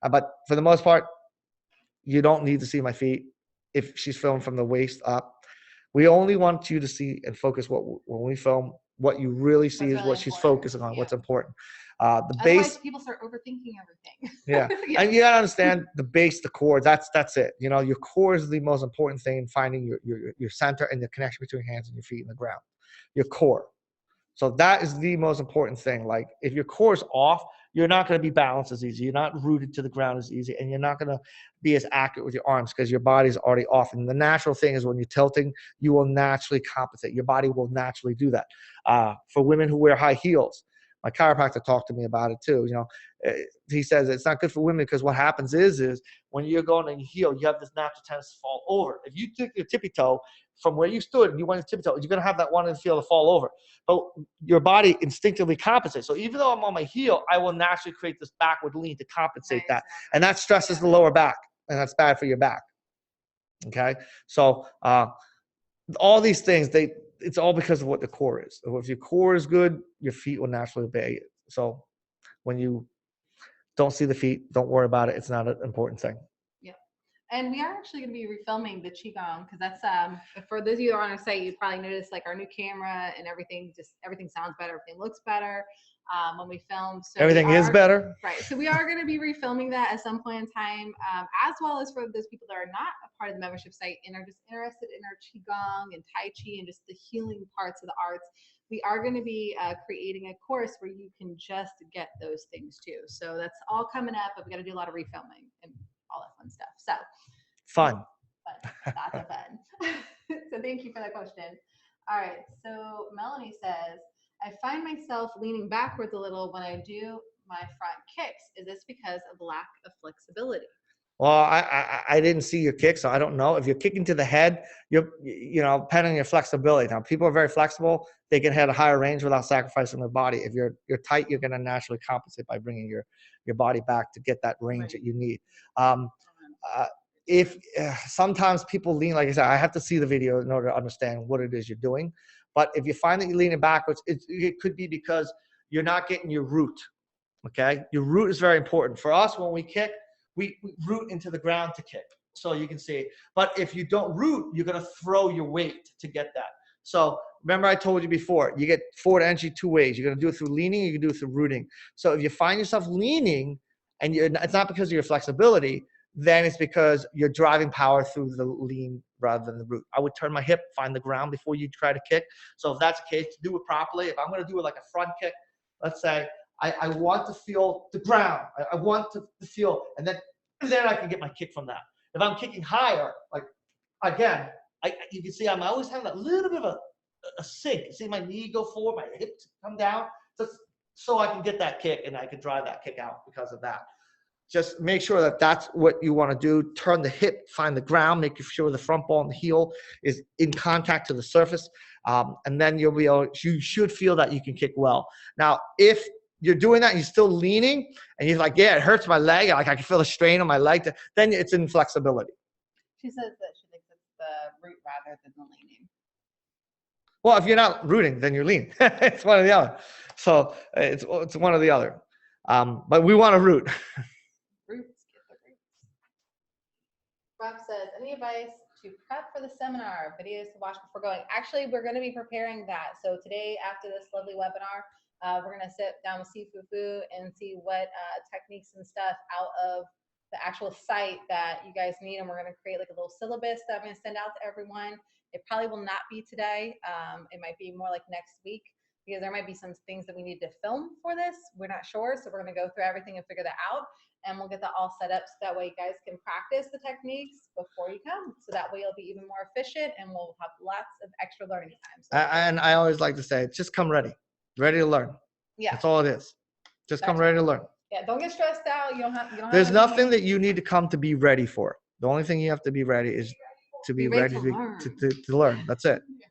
But for the most part, you don't need to see my feet if she's filmed from the waist up. We only want you to see and focus when we film, what you really see is really what she's important. focusing on, Yeah. what's important. The Otherwise, base, people start overthinking everything. yeah. Yeah. And you gotta understand the base, the core, that's it. You know, your core is the most important thing in finding your center and the connection between your hands and your feet and the ground. Your core. So that is the most important thing. Like if your core is off, you're not going to be balanced as easy. You're not rooted to the ground as easy, and you're not going to be as accurate with your arms because your body's already off. And the natural thing is when you're tilting, you will naturally compensate. Your body will naturally do that. For women who wear high heels, my chiropractor talked to me about it too. You know, he says it's not good for women because what happens is when you're going to heel, you have this natural tendency to fall over. If you took your tippy toe from where you stood and you went to tippy toe, you're going to have that one feel to fall over. But your body instinctively compensates. So even though I'm on my heel, I will naturally create this backward lean to compensate that. And that stresses the lower back, and that's bad for your back. Okay? So all these things, it's all because of what the core is. If your core is good, your feet will naturally obey it. So when you don't see the feet, don't worry about it. It's not an important thing. Yeah. And we are actually going to be refilming the Qigong because that's for those of you that are on our site, you probably noticed like our new camera and everything sounds better, everything looks better when we film. So everything is better. Right. So we are going to be refilming that at some point in time, as well as for those people that are not a part of the membership site and are just interested in our Qigong and Tai Chi and just the healing parts of the arts. We are going to be creating a course where you can just get those things too. So that's all coming up, but we got to do a lot of refilming and all that fun stuff. So fun. Lots of fun. So thank you for that question. All right. So Melanie says, I find myself leaning backwards a little when I do my front kicks. Is this because of lack of flexibility? Well, I didn't see your kick, so I don't know. If you're kicking to the head, you know, depending on your flexibility. Now, people are very flexible. They can hit a higher range without sacrificing their body. If you're tight, you're going to naturally compensate by bringing your body back to get that range that you need. If sometimes people lean, like I said, I have to see the video in order to understand what it is you're doing. But if you find that you're leaning backwards, it could be because you're not getting your root. Okay, your root is very important for us. When we kick, we root into the ground to kick, so you can see. But if you don't root, you're going to throw your weight to get that. So remember I told you before, you get forward entry two ways. You're going to do it through leaning, you can do it through rooting. So if you find yourself leaning, and it's not because of your flexibility, then it's because you're driving power through the lean rather than the root. I would turn my hip, find the ground before you try to kick. So if that's the case, do it properly. If I'm going to do it like a front kick, let's say, I want to feel the ground. I want to feel, and then I can get my kick from that. If I'm kicking higher, like again, you can see I'm always having that little bit of a sink. You see my knee go forward, my hips come down, so I can get that kick and I can drive that kick out because of that. Just make sure that that's what you want to do. Turn the hip, find the ground, make sure the front ball and the heel is in contact to the surface, and then you should feel that you can kick well. Now, if you're doing that and you're still leaning and you're like, yeah, it hurts my leg, like I can feel the strain on my leg, then it's inflexibility. She says that she thinks it's the root rather than the leaning. Well, if you're not rooting, then you're leaning. It's one or the other. So it's one or the other. But we want to root. Roots, get the roots. Rob says, any advice to prep for the seminar, videos to watch before going? Actually, we're going to be preparing that. So today, after this lovely webinar, we're going to sit down with Sifu Phu and see what techniques and stuff out of the actual site that you guys need. And we're going to create like a little syllabus that I'm going to send out to everyone. It probably will not be today. It might be more like next week, because there might be some things that we need to film for this. We're not sure. So we're going to go through everything and figure that out. And we'll get that all set up so that way you guys can practice the techniques before you come. So that way you'll be even more efficient and we'll have lots of extra learning time. So and I always like to say, just come ready to learn. yeah, that's all it is. Just come ready to learn. Yeah, don't get stressed out. You don't have There's nothing that you need to come to be ready for. The only thing you have to be ready is to be ready to learn. That's it. Yeah.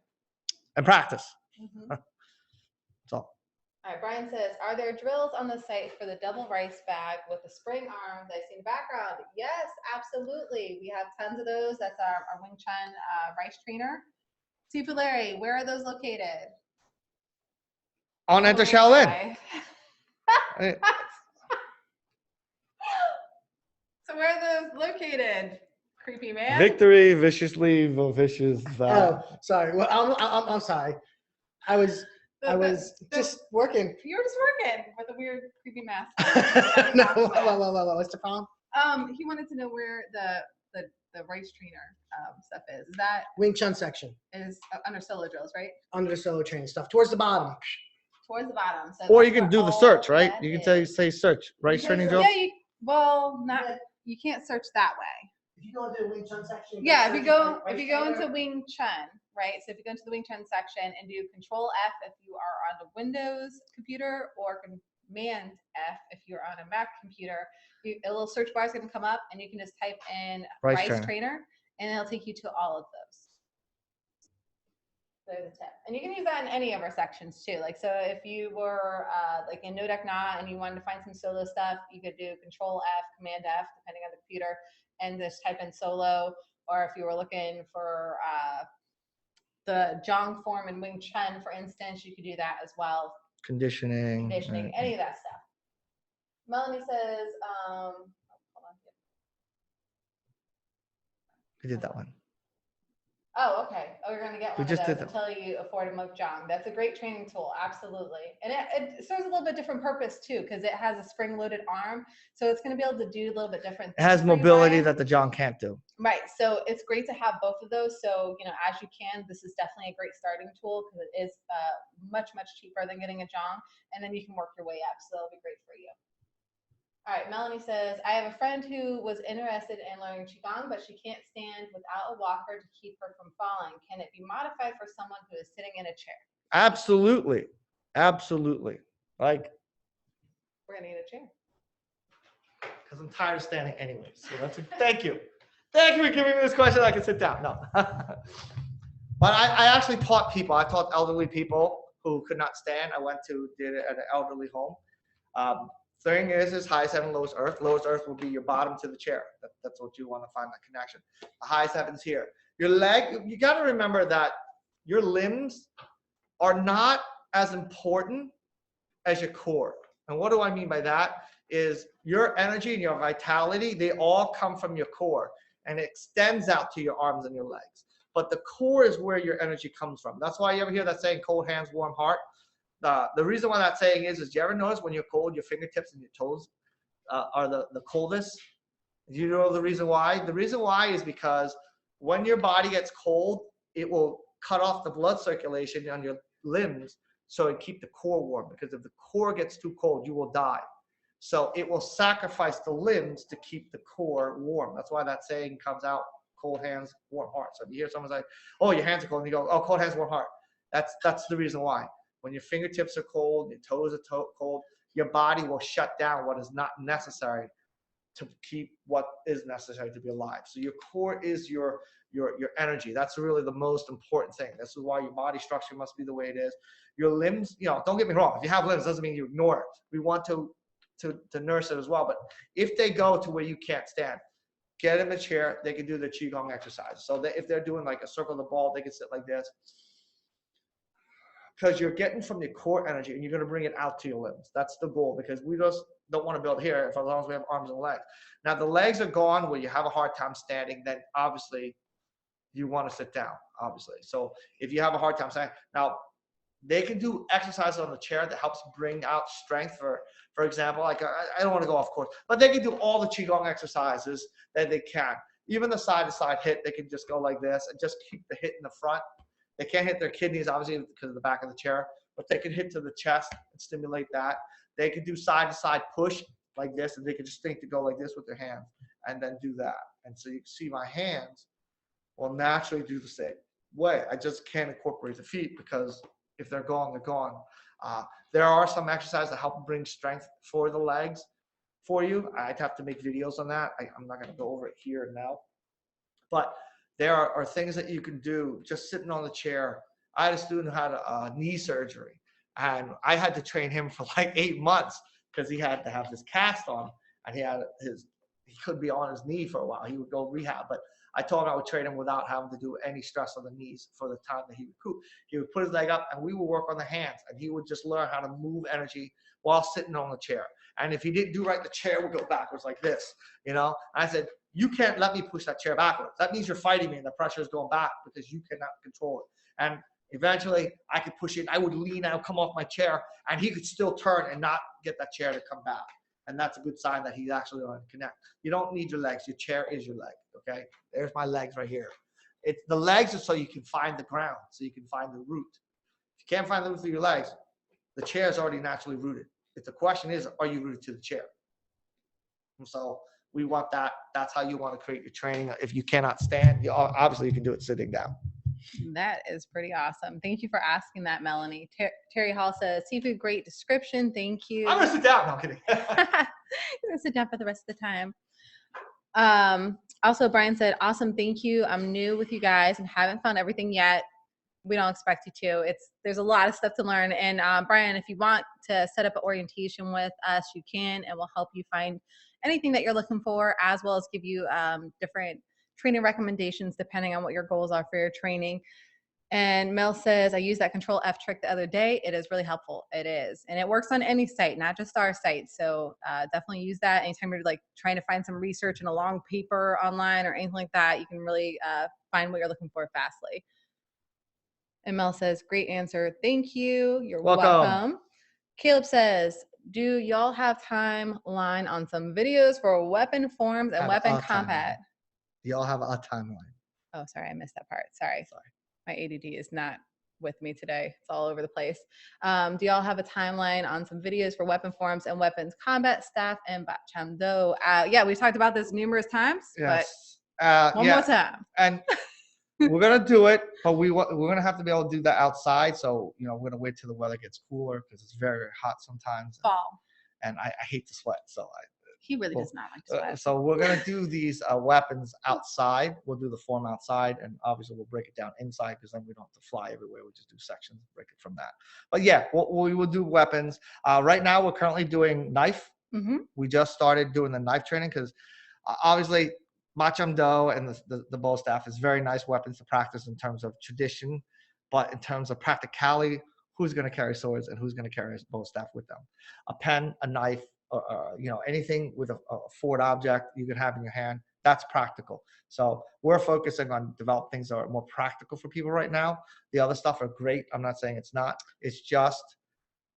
And practice. Mm-hmm. That's all. All right, Brian says, are there drills on the site for the double rice bag with the spring arm that I see in the background? Yes, absolutely. We have tons of those. That's our Wing Chun rice trainer. Sifu Larry, where are those located? On Enter Shaolin. So where are those located? creepy man. Victory, viciously, vicious. Oh, sorry. Well, I'm sorry. I was just working. You were just working with a weird creepy mask. No, what's the problem? He wanted to know where the rice trainer stuff is. Is that Wing Chun section under solo drills, right? under the solo training stuff towards the bottom. Towards the bottom. So Or that's you can where do the all search, right? that You can is. say search, right? Training drill. Yeah, you can't search that way. If you go into the Wing Chun section. Yeah, if you go into Wing Chun, right? So if you go into the Wing Chun section and do Control F if you are on the Windows computer, or Command F if you're on a Mac computer, a little search bar is going to come up, and you can just type in Rice Trainer, and it'll take you to all of those. There's a tip. And you can use that in any of our sections too. Like, so if you were like in Ngo Dac Na and you wanted to find some solo stuff, you could do Control F, Command F, depending on the computer, and just type in solo. Or if you were looking for the jong form in Wing Chun, for instance, you could do that as well. Conditioning, any of that stuff. Melanie says, hold on. We did that one. Oh, okay. Oh, you're going to get one We just of those did until you afford a Mook Jong. That's a great training tool, absolutely. And it serves a little bit different purpose too, because it has a spring-loaded arm, so it's going to be able to do a little bit different things. It has mobility that the jong can't do. Right, so it's great to have both of those. So, as you can, this is definitely a great starting tool because it is much, much cheaper than getting a jong, and then you can work your way up, so that'll be great for you. All right, Melanie says, I have a friend who was interested in learning Qigong, but she can't stand without a walker to keep her from falling. Can it be modified for someone who is sitting in a chair? Absolutely. Absolutely. Like, we're going to need a chair. Because I'm tired of standing anyway. So thank you. Thank you for giving me this question. I can sit down. No. But I actually taught people. I taught elderly people who could not stand. I did it at an elderly home. Thing is highest heaven, lowest earth. Lowest earth will be your bottom to the chair. That's what you want to find, that connection. The highest heaven's here. Your leg, you got to remember that your limbs are not as important as your core. And what do I mean by that? Is your energy and your vitality, they all come from your core, and it extends out to your arms and your legs. But the core is where your energy comes from. That's why you ever hear that saying, cold hands, warm heart. The reason why that saying is you ever notice when you're cold, your fingertips and your toes are the coldest? Do you know the reason why? The reason why is because when your body gets cold, it will cut off the blood circulation on your limbs so it keep the core warm. Because if the core gets too cold, you will die. So it will sacrifice the limbs to keep the core warm. That's why that saying comes out, cold hands, warm heart. So if you hear someone say, oh, your hands are cold, and you go, oh, cold hands, warm heart. That's the reason why. When your fingertips are cold, your toes are cold, your body will shut down what is not necessary to keep what is necessary to be alive. So your core is your energy. That's really the most important thing. This is why your body structure must be the way it is. Your limbs, don't get me wrong. If you have limbs, doesn't mean you ignore it. We want to nurse it as well. But if they go to where you can't stand, get in a chair. They can do the Qigong exercise. So if they're doing like a circle of the ball, they can sit like this. Because you're getting from your core energy and you're going to bring it out to your limbs. That's the goal, because we just don't want to build here as long as we have arms and legs. Now, the legs are gone where you have a hard time standing, then obviously you want to sit down, obviously. So if you have a hard time standing, now they can do exercises on the chair that helps bring out strength. For example, like I don't want to go off course, but they can do all the Qigong exercises that they can. Even the side-to-side hit, they can just go like this and just keep the hit in the front. They can't hit their kidneys, obviously, because of the back of the chair, but they can hit to the chest and stimulate that. They can do side-to-side push like this, and they can just think to go like this with their hands and then do that. And so you can see my hands will naturally do the same way. I just can't incorporate the feet because if they're gone, they're gone. There are some exercises that help bring strength for the legs for you. I'd have to make videos on that. I'm not going to go over it here now. But there are things that you can do just sitting on the chair. I had a student who had a knee surgery, and I had to train him for like 8 months because he had to have this cast on, and he couldn't be on his knee for a while. He would go rehab, but I told him I would train him without having to do any stress on the knees for the time that he would recoup. He would put his leg up, and we would work on the hands, and he would just learn how to move energy while sitting on the chair. And if he didn't do right, the chair would go backwards like this, And I said, you can't let me push that chair backwards. That means you're fighting me and the pressure is going back because you cannot control it. And eventually I could push it. I would lean out, come off my chair, and he could still turn and not get that chair to come back. And that's a good sign that he's actually going to connect. You don't need your legs. Your chair is your leg, okay? There's my legs right here. The legs are so you can find the ground, so you can find the root. If you can't find the root through your legs, the chair is already naturally rooted. If the question is, are you rooted to the chair? And so we want that. That's how you want to create your training. If you cannot stand, obviously you can do it sitting down. That is pretty awesome. Thank you for asking that, Melanie. Terry Hall says, Sifu, great description. Thank you. I'm gonna sit down. No, I'm kidding. You're gonna sit down for the rest of the time. Also, Brian said, awesome, thank you. I'm new with you guys and haven't found everything yet. We don't expect you to. There's a lot of stuff to learn. And Brian, if you want to set up an orientation with us, you can, and we'll help you find anything that you're looking for, as well as give you different training recommendations depending on what your goals are for your training. And Mel says, I used that Control F trick the other day. It is really helpful. It is. And it works on any site, not just our site. So definitely use that anytime you're like trying to find some research in a long paper online or anything like that. You can really find what you're looking for fastly. And Mel says, great answer. Thank you. You're welcome. Caleb says, do y'all have timeline on some videos for weapon forms and weapon combat? Y'all have a timeline. Oh, sorry. I missed that part. Sorry. My ADD is not with me today. It's all over the place. Do y'all have a timeline on some videos for weapon forms and weapons combat, staff, and Bacham-do? Yeah, we've talked about this numerous times, yes. but one more time. And we're going to do it, but we're going to have to be able to do that outside. So, we're going to wait till the weather gets cooler because it's very, very hot sometimes. Fall. And I hate to sweat. So he really does not like to sweat. So we're going to do these weapons outside. We'll do the form outside, and obviously we'll break it down inside because then we don't have to fly everywhere. We just do sections, break it from that. But yeah, we will do weapons. Right now we're currently doing knife. Mm-hmm. We just started doing the knife training because obviously Bacham-do and the bow staff is very nice weapons to practice in terms of tradition, but in terms of practicality, who's going to carry swords and who's going to carry a bow staff with them? A pen, a knife, anything with a forward object you can have in your hand, that's practical. So we're focusing on developing things that are more practical for people right now. The other stuff are great. I'm not saying it's not. It's just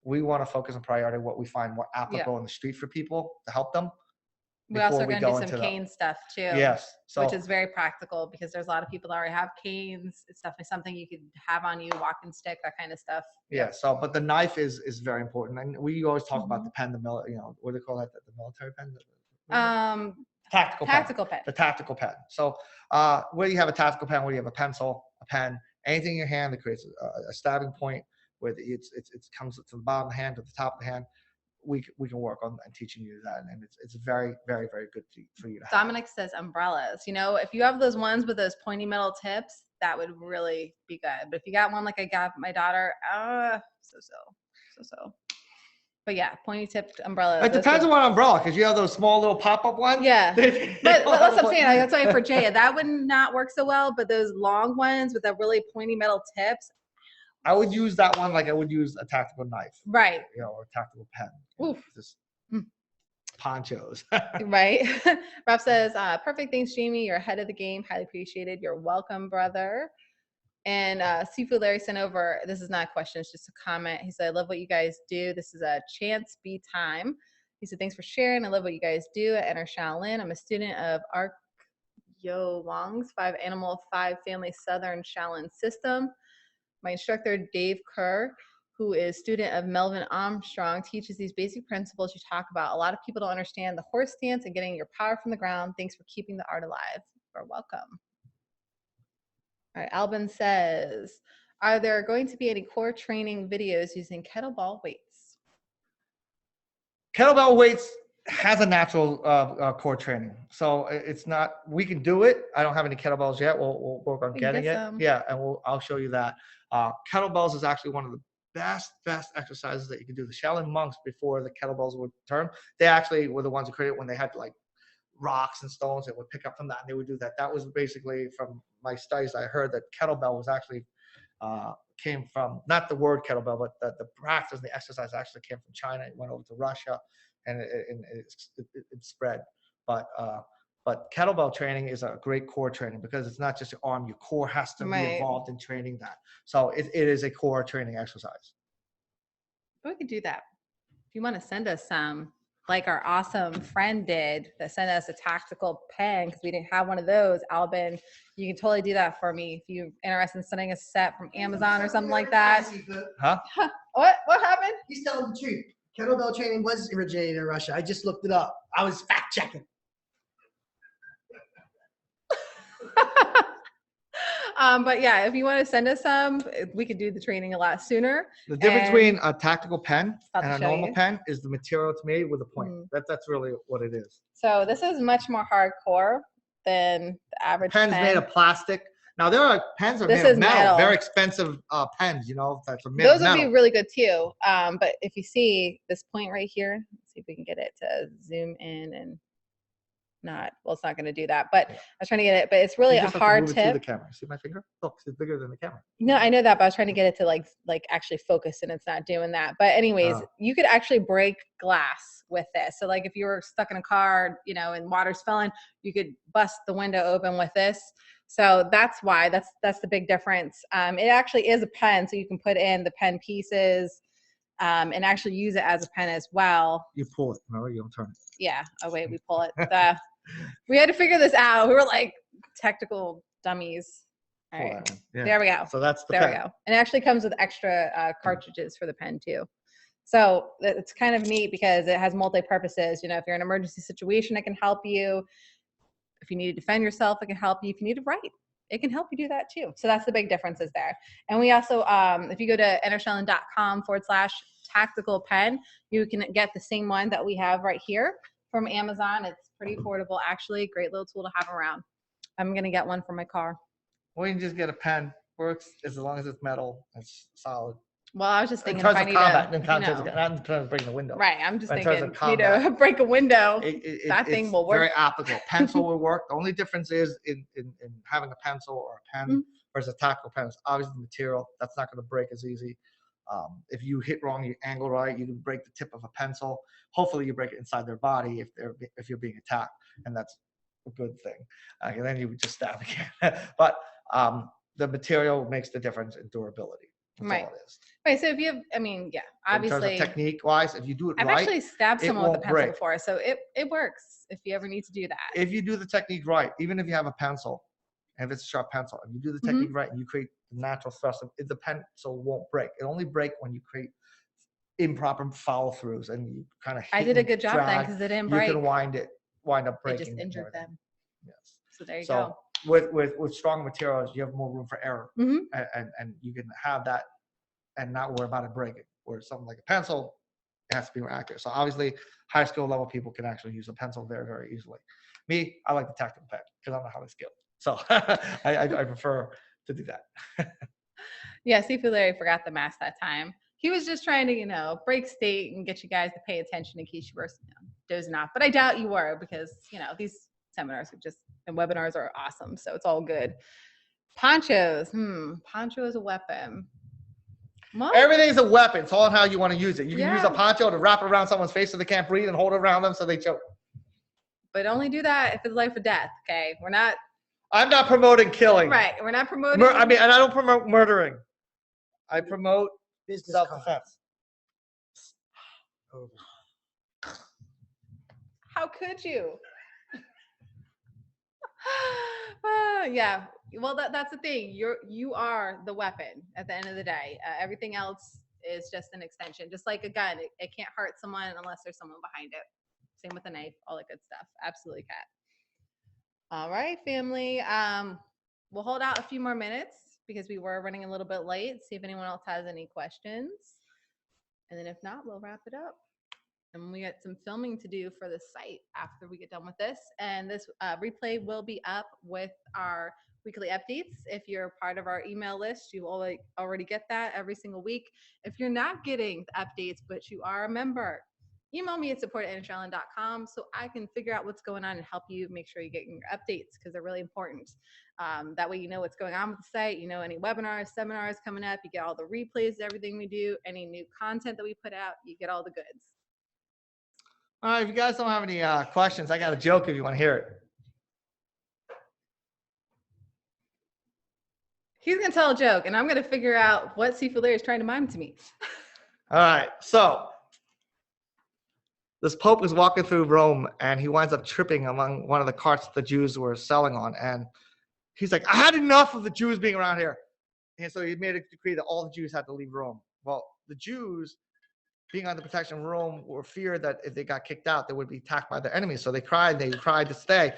we want to focus on priority what we find more applicable in the street for people to help them. We also are going to do some cane stuff too. Yes. Which is very practical because there's a lot of people that already have canes. It's definitely something you could have on you, walking stick, that kind of stuff. Yeah. So, but the knife is very important. And we always talk about the pen, what do they call that? The military pen? Tactical pen. The tactical pen. So whether you have a tactical pen, whether you have a pencil, a pen, anything in your hand that creates a stabbing point, where it comes to the bottom of the hand, to the top of the hand, we can work on and teaching you that, and it's very, very, very good for you to have. Dominic says umbrellas. If you have those ones with those pointy metal tips, that would really be good. But if you got one like I got my daughter, so. But yeah, pointy tipped umbrellas. It depends on what umbrella, because you have those small little pop-up ones. Yeah, but that's what I'm saying. That's why for Jaya, that would not work so well. But those long ones with the really pointy metal tips, I would use that one like I would use a tactical knife. Right. Or a tactical pen. Oof. Just ponchos. Right. Ralph says, perfect. Thanks, Jamie. You're ahead of the game. Highly appreciated. You're welcome, brother. And Sifu Larry sent over, this is not a question, it's just a comment. He said, I love what you guys do. This is a chance be time. He said, thanks for sharing. I love what you guys do at Enter Shaolin. I'm a student of Ark Yo Wong's 5 Animal 5 Family Southern Shaolin system. My instructor, Dave Kerr, who is student of Melvin Armstrong, teaches these basic principles you talk about. A lot of people don't understand the horse stance and getting your power from the ground. Thanks for keeping the art alive. You're welcome. All right, Albin says, are there going to be any core training videos using kettlebell weights? Kettlebell weights has a natural core training. So it's not, we can do it. I don't have any kettlebells yet. We'll work on getting it. Yeah, and I'll show you that. Kettlebells is actually one of the best exercises that you can do. The Shaolin monks, before the kettlebells were termed, they actually were the ones who created when they had like rocks and stones that would pick up from that, and they would do that. That was basically, from my studies, I heard that kettlebell was actually came from, not the word kettlebell, but the practice, the exercise actually came from China. It went over to Russia, and it spread. But But kettlebell training is a great core training because it's not just your arm, your core has to be Right. involved in training that. So it is a core training exercise. We could do that. If you want to send us some, like our awesome friend did, that sent us a tactical pen because we didn't have one of those, Albin, you can totally do that for me if you're interested in sending a set from Amazon or something like that. Huh? What happened? He's telling the truth. Kettlebell training was originated in Russia. I just looked it up. I was fact checking. But yeah, if you want to send us some, we could do the training a lot sooner. The difference And- between a tactical pen About to and a show normal you. pen is the material it's made with a point. Mhm. That's really what it is. So this is much more hardcore than the average Pen's pen. made of plastic. Now there are pens are This made of is metal, metal. very expensive pens. You know, that's made Those of would metal. be really good too. But if you see this point right here, let's see if we can get it to zoom in and not, well, it's not going to do that, but I was trying to get it, but it's really You a just have to hard move it through the tip. camera. See my finger? Look, it's bigger than the camera. No, I know that, but I was trying to get it to like actually focus and it's not doing that. But anyways, Oh. you could actually break glass with this. So like if you were stuck in a car, you know, and water's filling, you could bust the window open with this. So that's why that's the big difference. It actually is a pen, so you can put in the pen pieces and actually use it as a pen as well. You pull it. Remember, you don't turn it. Yeah. Oh wait, we pull it. We had to figure this out. We were like technical dummies. All Pull right. that one. Yeah. There we go. So that's the There pen. we go. And it actually comes with extra cartridges for the pen too. So it's kind of neat because it has multi-purposes. You know, if you're in an emergency situation, it can help you. If you need to defend yourself, it can help you. If you need to write, it can help you do that too. So that's the big differences there. And we also, if you go to entershaolin.com/tactical pen, you can get the same one that we have right here from Amazon. It's pretty affordable, actually. Great little tool to have around. I'm going to get one for my car. Or you can just get a pen. Works as long as it's metal. It's solid. Well, I was just In thinking terms if I of need combat, to, in terms of, not in terms of breaking the window. right. I'm just But in terms thinking, of you know, combat, break a window. That thing it's will work. very applicable. Pencil will work. The only difference is in having a pencil or a pen Mhm. versus a tactical pen. It's obviously the material. That's not going to break as easy. If you hit wrong, you angle right, you can break the tip of a pencil. Hopefully, you break it inside their body if you're being attacked, and that's a good thing. And then you would just stab again. But the material makes the difference in durability. That's Right. all it is. Right. So if you have, I mean, yeah, In terms obviously. of technique-wise, if you do it I've right, actually stabbed it someone with a won't pencil break. before, so it works if you ever need to do that. if you do the technique right, even if you have a pencil, and if it's a sharp pencil, and you do the Mm-hmm. technique right, and you create the natural thrust, the pencil won't break. It only break when you create improper follow throughs and you kind of. I did a good job then because it didn't break. You can wind up I breaking. just and injured everything. them. Yes. So there you So go. with strong materials, you have more room for error, Mhm. and you can have that and not worry about it breaking. Where something like a pencil, it has to be more accurate. So obviously, high skill level people can actually use a pencil very, very easily. Me, I like the tactical pen because I'm not highly skilled. So I prefer to do that. Yeah, Sifu Larry forgot the mask that time. He was just trying to, you know, break state and get you guys to pay attention in case you were, you know, dozing off. But I doubt you were because, you know, these seminars are just and webinars are awesome. So it's all good. Ponchos. Poncho is a weapon. Well, Everything's a weapon. It's all how you want to use it. You can use Yeah. a poncho to wrap it around someone's face so they can't breathe and hold it around them so they choke. but only do that if it's life or death. Okay. We're not I'm not promoting killing. right. We're not promoting. And I don't promote murdering. I promote Business self-defense. card. How could you? Yeah. Well, that's the thing. You are the weapon at the end of the day. Everything else is just an extension. Just like a gun, it can't hurt someone unless there's someone behind it. Same with a knife, all that good stuff. Absolutely, Kat. All right, family. We'll hold out a few more minutes because we were running a little bit late. See if anyone else has any questions. And then if not, we'll wrap it up. And we got some filming to do for the site after we get done with this. And this replay will be up with our weekly updates. If you're part of our email list, you will already get that every single week. If you're not getting the updates, but you are a member, email me at support@entershaolin.com so I can figure out what's going on and help you make sure you're getting your updates because they're really important. That way you know what's going on with the site, you know any webinars, seminars coming up, you get all the replays, everything we do, any new content that we put out, you get all the goods. All right, if you guys don't have any questions, I got a joke if you want to hear it. He's gonna tell a joke, and I'm gonna figure out what Sifu Phu Ngo is trying to mime to me. All right, so this Pope is walking through Rome, and he winds up tripping among one of the carts the Jews were selling on, and he's like, I had enough of the Jews being around here. And so he made a decree that all the Jews had to leave Rome. Well, the Jews, being under protection of Rome, were feared that if they got kicked out, they would be attacked by their enemies. So they cried to stay.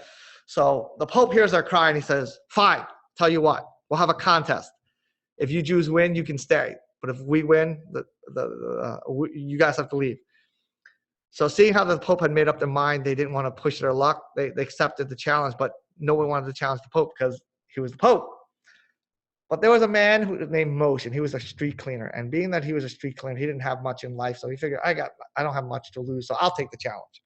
So the Pope hears their cry and he says, fine, tell you what, we'll have a contest. If you Jews win, you can stay. But if we win, you guys have to leave. So seeing how the Pope had made up their mind, they didn't want to push their luck. They accepted the challenge, but no one wanted to challenge the Pope because he was the Pope. But there was a man who was named Moshe, and he was a street cleaner. And being that he was a street cleaner, he didn't have much in life. So he figured, I don't have much to lose, so I'll take the challenge.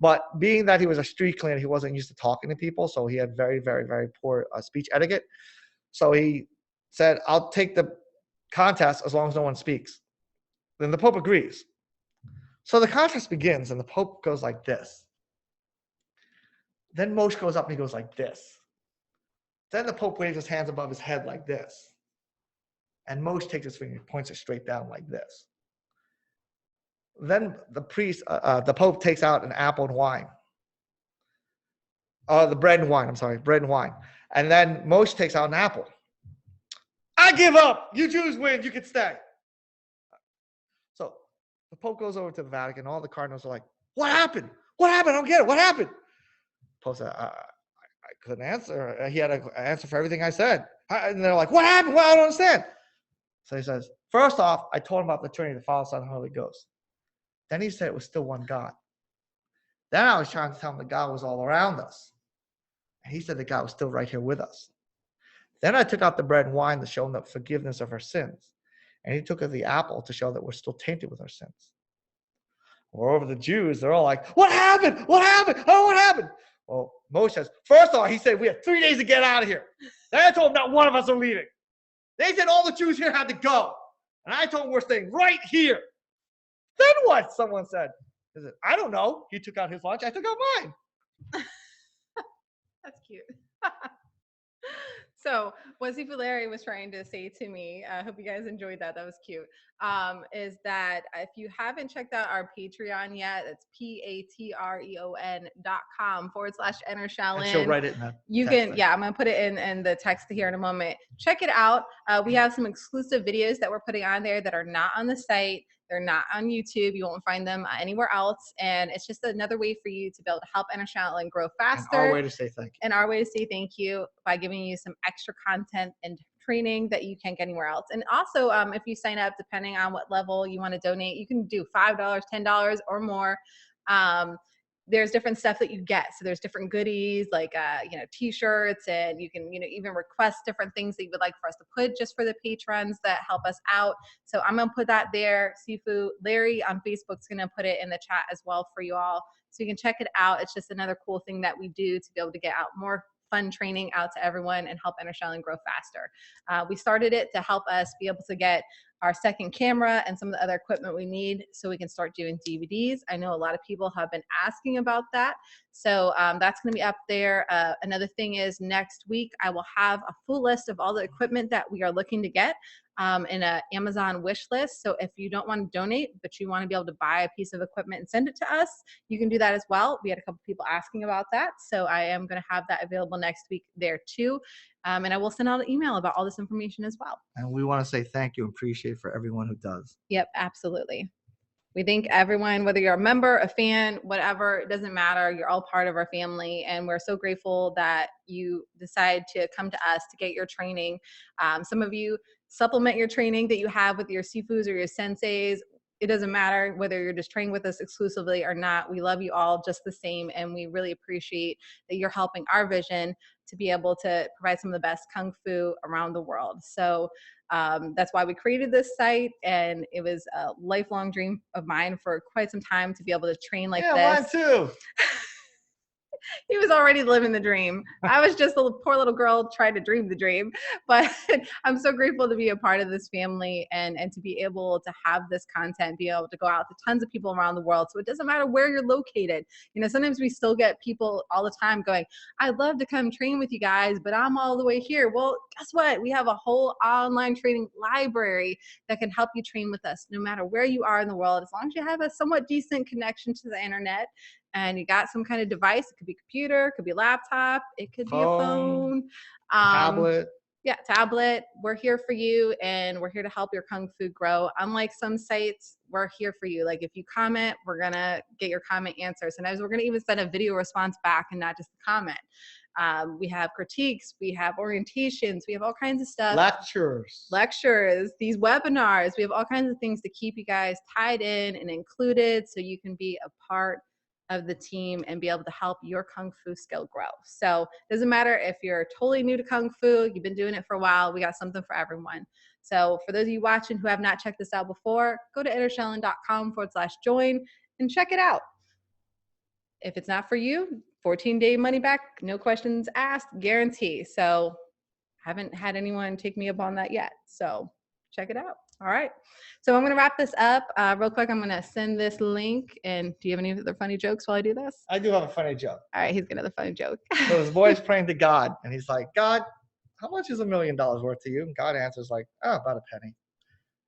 But being that he was a street cleaner, he wasn't used to talking to people. So he had very, very, very poor speech etiquette. So he said, I'll take the contest as long as no one speaks. Then the Pope agrees. So the contest begins, and the Pope goes like this. Then Moshe goes up and he goes like this. Then the Pope waves his hands above his head like this. And Moshe takes his finger and points it straight down like this. Then the Pope takes out an apple and wine. The bread and wine, bread and wine. And then Moshe takes out an apple. I give up. You Jews win. You can stay. So the Pope goes over to the Vatican. All the cardinals are like, what happened? What happened? I don't get it. What happened? The Pope said, I couldn't answer. He had an answer for everything I said. And they're like, what happened? Well, I don't understand. So he says, first off, I told him about the Trinity, the Father, Son, and Holy Ghost. Then he said it was still one God. Then I was trying to tell him that God was all around us. And he said that God was still right here with us. Then I took out the bread and wine to show him the forgiveness of our sins. And he took out the apple to show that we're still tainted with our sins. Moreover, the Jews, they're all like, what happened? What happened? Oh, what happened? Well, Moshe says, first of all, he said, we have 3 days to get out of here. Then I told him not one of us are leaving. They said all the Jews here had to go. And I told him we're staying right here. Then what? Someone said. He said, I don't know. He took out his lunch. I took out mine. That's cute. So what Sifu Phu Ngo was trying to say to me, I hope you guys enjoyed that. That was cute. Is that if you haven't checked out our Patreon yet, it's patreon.com/Enter Shaolin. And she'll write it in that you text can, thing. yeah, I'm gonna put it in the text here in a moment. Check it out. We have some exclusive videos that we're putting on there that are not on the site. They're not on YouTube. You won't find them anywhere else. And it's just another way for you to be able to help Enter Shaolin grow faster. And our way to say thank you. And our way to say thank you by giving you some extra content and training that you can't get anywhere else. And also, if you sign up, depending on what level you want to donate, you can do $5, $10 or more. There's different stuff that you get. So there's different goodies like, t-shirts, and you can, even request different things that you would like for us to put just for the patrons that help us out. So I'm going to put that there. Sifu Larry on Facebook's going to put it in the chat as well for you all. So you can check it out. It's just another cool thing that we do to be able to get out more fun training out to everyone and help Enter Shaolin grow faster. We started it to help us be able to get our second camera and some of the other equipment we need so we can start doing DVDs. I know a lot of people have been asking about that. So that's going to be up there. Another thing is next week, I will have a full list of all the equipment that we are looking to get in an Amazon wish list. So if you don't want to donate, but you want to be able to buy a piece of equipment and send it to us, you can do that as well. We had a couple people asking about that. So I am going to have that available next week there too. And I will send out an email about all this information as well. And we want to say thank you and appreciate for everyone who does. Yep, absolutely. We thank everyone, whether you're a member, a fan, whatever, it doesn't matter. You're all part of our family. And we're so grateful that you decide to come to us to get your training. Some of you supplement your training that you have with your Sifus or your senseis. It doesn't matter whether you're just training with us exclusively or not. We love you all just the same. And we really appreciate that you're helping our vision to be able to provide some of the best Kung Fu around the world. So that's why we created this site. And it was a lifelong dream of mine for quite some time to be able to train like this. Yeah, mine too. He was already living the dream. I was just a poor little girl trying to dream the dream. But I'm so grateful to be a part of this family and to be able to have this content, be able to go out to tons of people around the world. So it doesn't matter where you're located. You know, sometimes we still get people all the time going, I'd love to come train with you guys, but I'm all the way here. Well, guess what? We have a whole online training library that can help you train with us no matter where you are in the world, as long as you have a somewhat decent connection to the internet and you got some kind of device. It could be computer, it could be laptop, it could be a phone, tablet. Yeah, tablet. We're here for you, and we're here to help your Kung Fu grow. Unlike some sites, we're here for you. Like if you comment, we're gonna get your comment answered. Sometimes we're gonna even send a video response back and not just a comment. We have critiques, we have orientations, we have all kinds of stuff. Lectures, these webinars, we have all kinds of things to keep you guys tied in and included so you can be a part of the team and be able to help your Kung Fu skill grow. So it doesn't matter if you're totally new to Kung Fu, you've been doing it for a while, we got something for everyone. So for those of you watching who have not checked this out before, go to entershaolin.com/join and check it out. If it's not for you, 14-day money back, no questions asked, guarantee. So haven't had anyone take me up on that yet. So check it out. All right. So I'm going to wrap this up real quick. I'm going to send this link. And do you have any other funny jokes while I do this? I do have a funny joke. All right. He's got another funny joke. So this boy's praying to God, and he's like, God, how much is $1 million worth to you? And God answers like, oh, about a penny.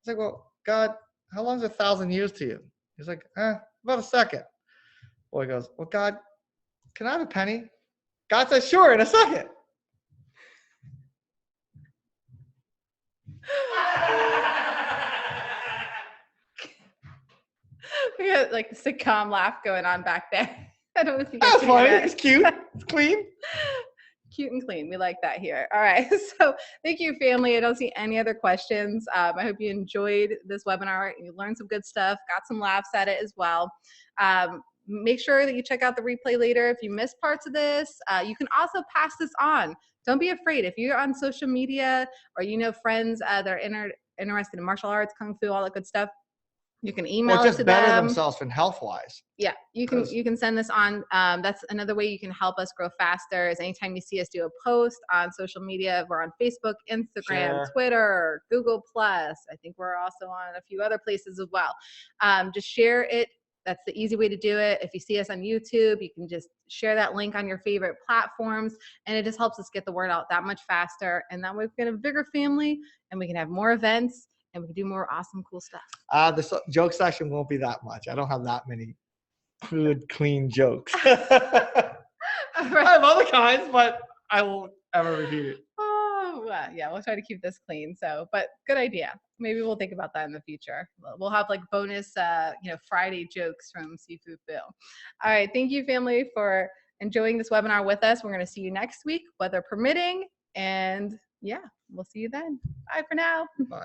He's like, well, God, how long is 1,000 years to you? He's like, about a second. Boy goes, well, God, can I have a penny? God says, sure, in a second. We got like the sitcom laugh going on back there. I don't know if you guys That's can funny. hear that. It's cute. It's clean. Cute and clean. We like that here. All right. So thank you, family. I don't see any other questions. I hope you enjoyed this webinar. You learned some good stuff, got some laughs at it as well. Make sure that you check out the replay later. If you missed parts of this, you can also pass this on. Don't be afraid. If you're on social media or you know friends that are interested in martial arts, Kung Fu, all that good stuff, you can email it to them. Better themselves and health-wise. Yeah, you can send this on. That's another way you can help us grow faster is anytime you see us do a post on social media. We're on Facebook, Instagram, Twitter, Google+. I think we're also on a few other places as well. Just share it. That's the easy way to do it. If you see us on YouTube, you can just share that link on your favorite platforms, and it just helps us get the word out that much faster. And that way we can have a bigger family, and we can have more events, and we can do more awesome, cool stuff. The joke section won't be that much. I don't have that many good, clean jokes. I have other kinds, but I won't ever repeat it. Oh, well, yeah, we'll try to keep this clean. So, but good idea. Maybe we'll think about that in the future. We'll have like bonus, Friday jokes from Sifu Phu. All right. Thank you, family, for enjoying this webinar with us. We're going to see you next week, weather permitting. And yeah, we'll see you then. Bye for now. Bye.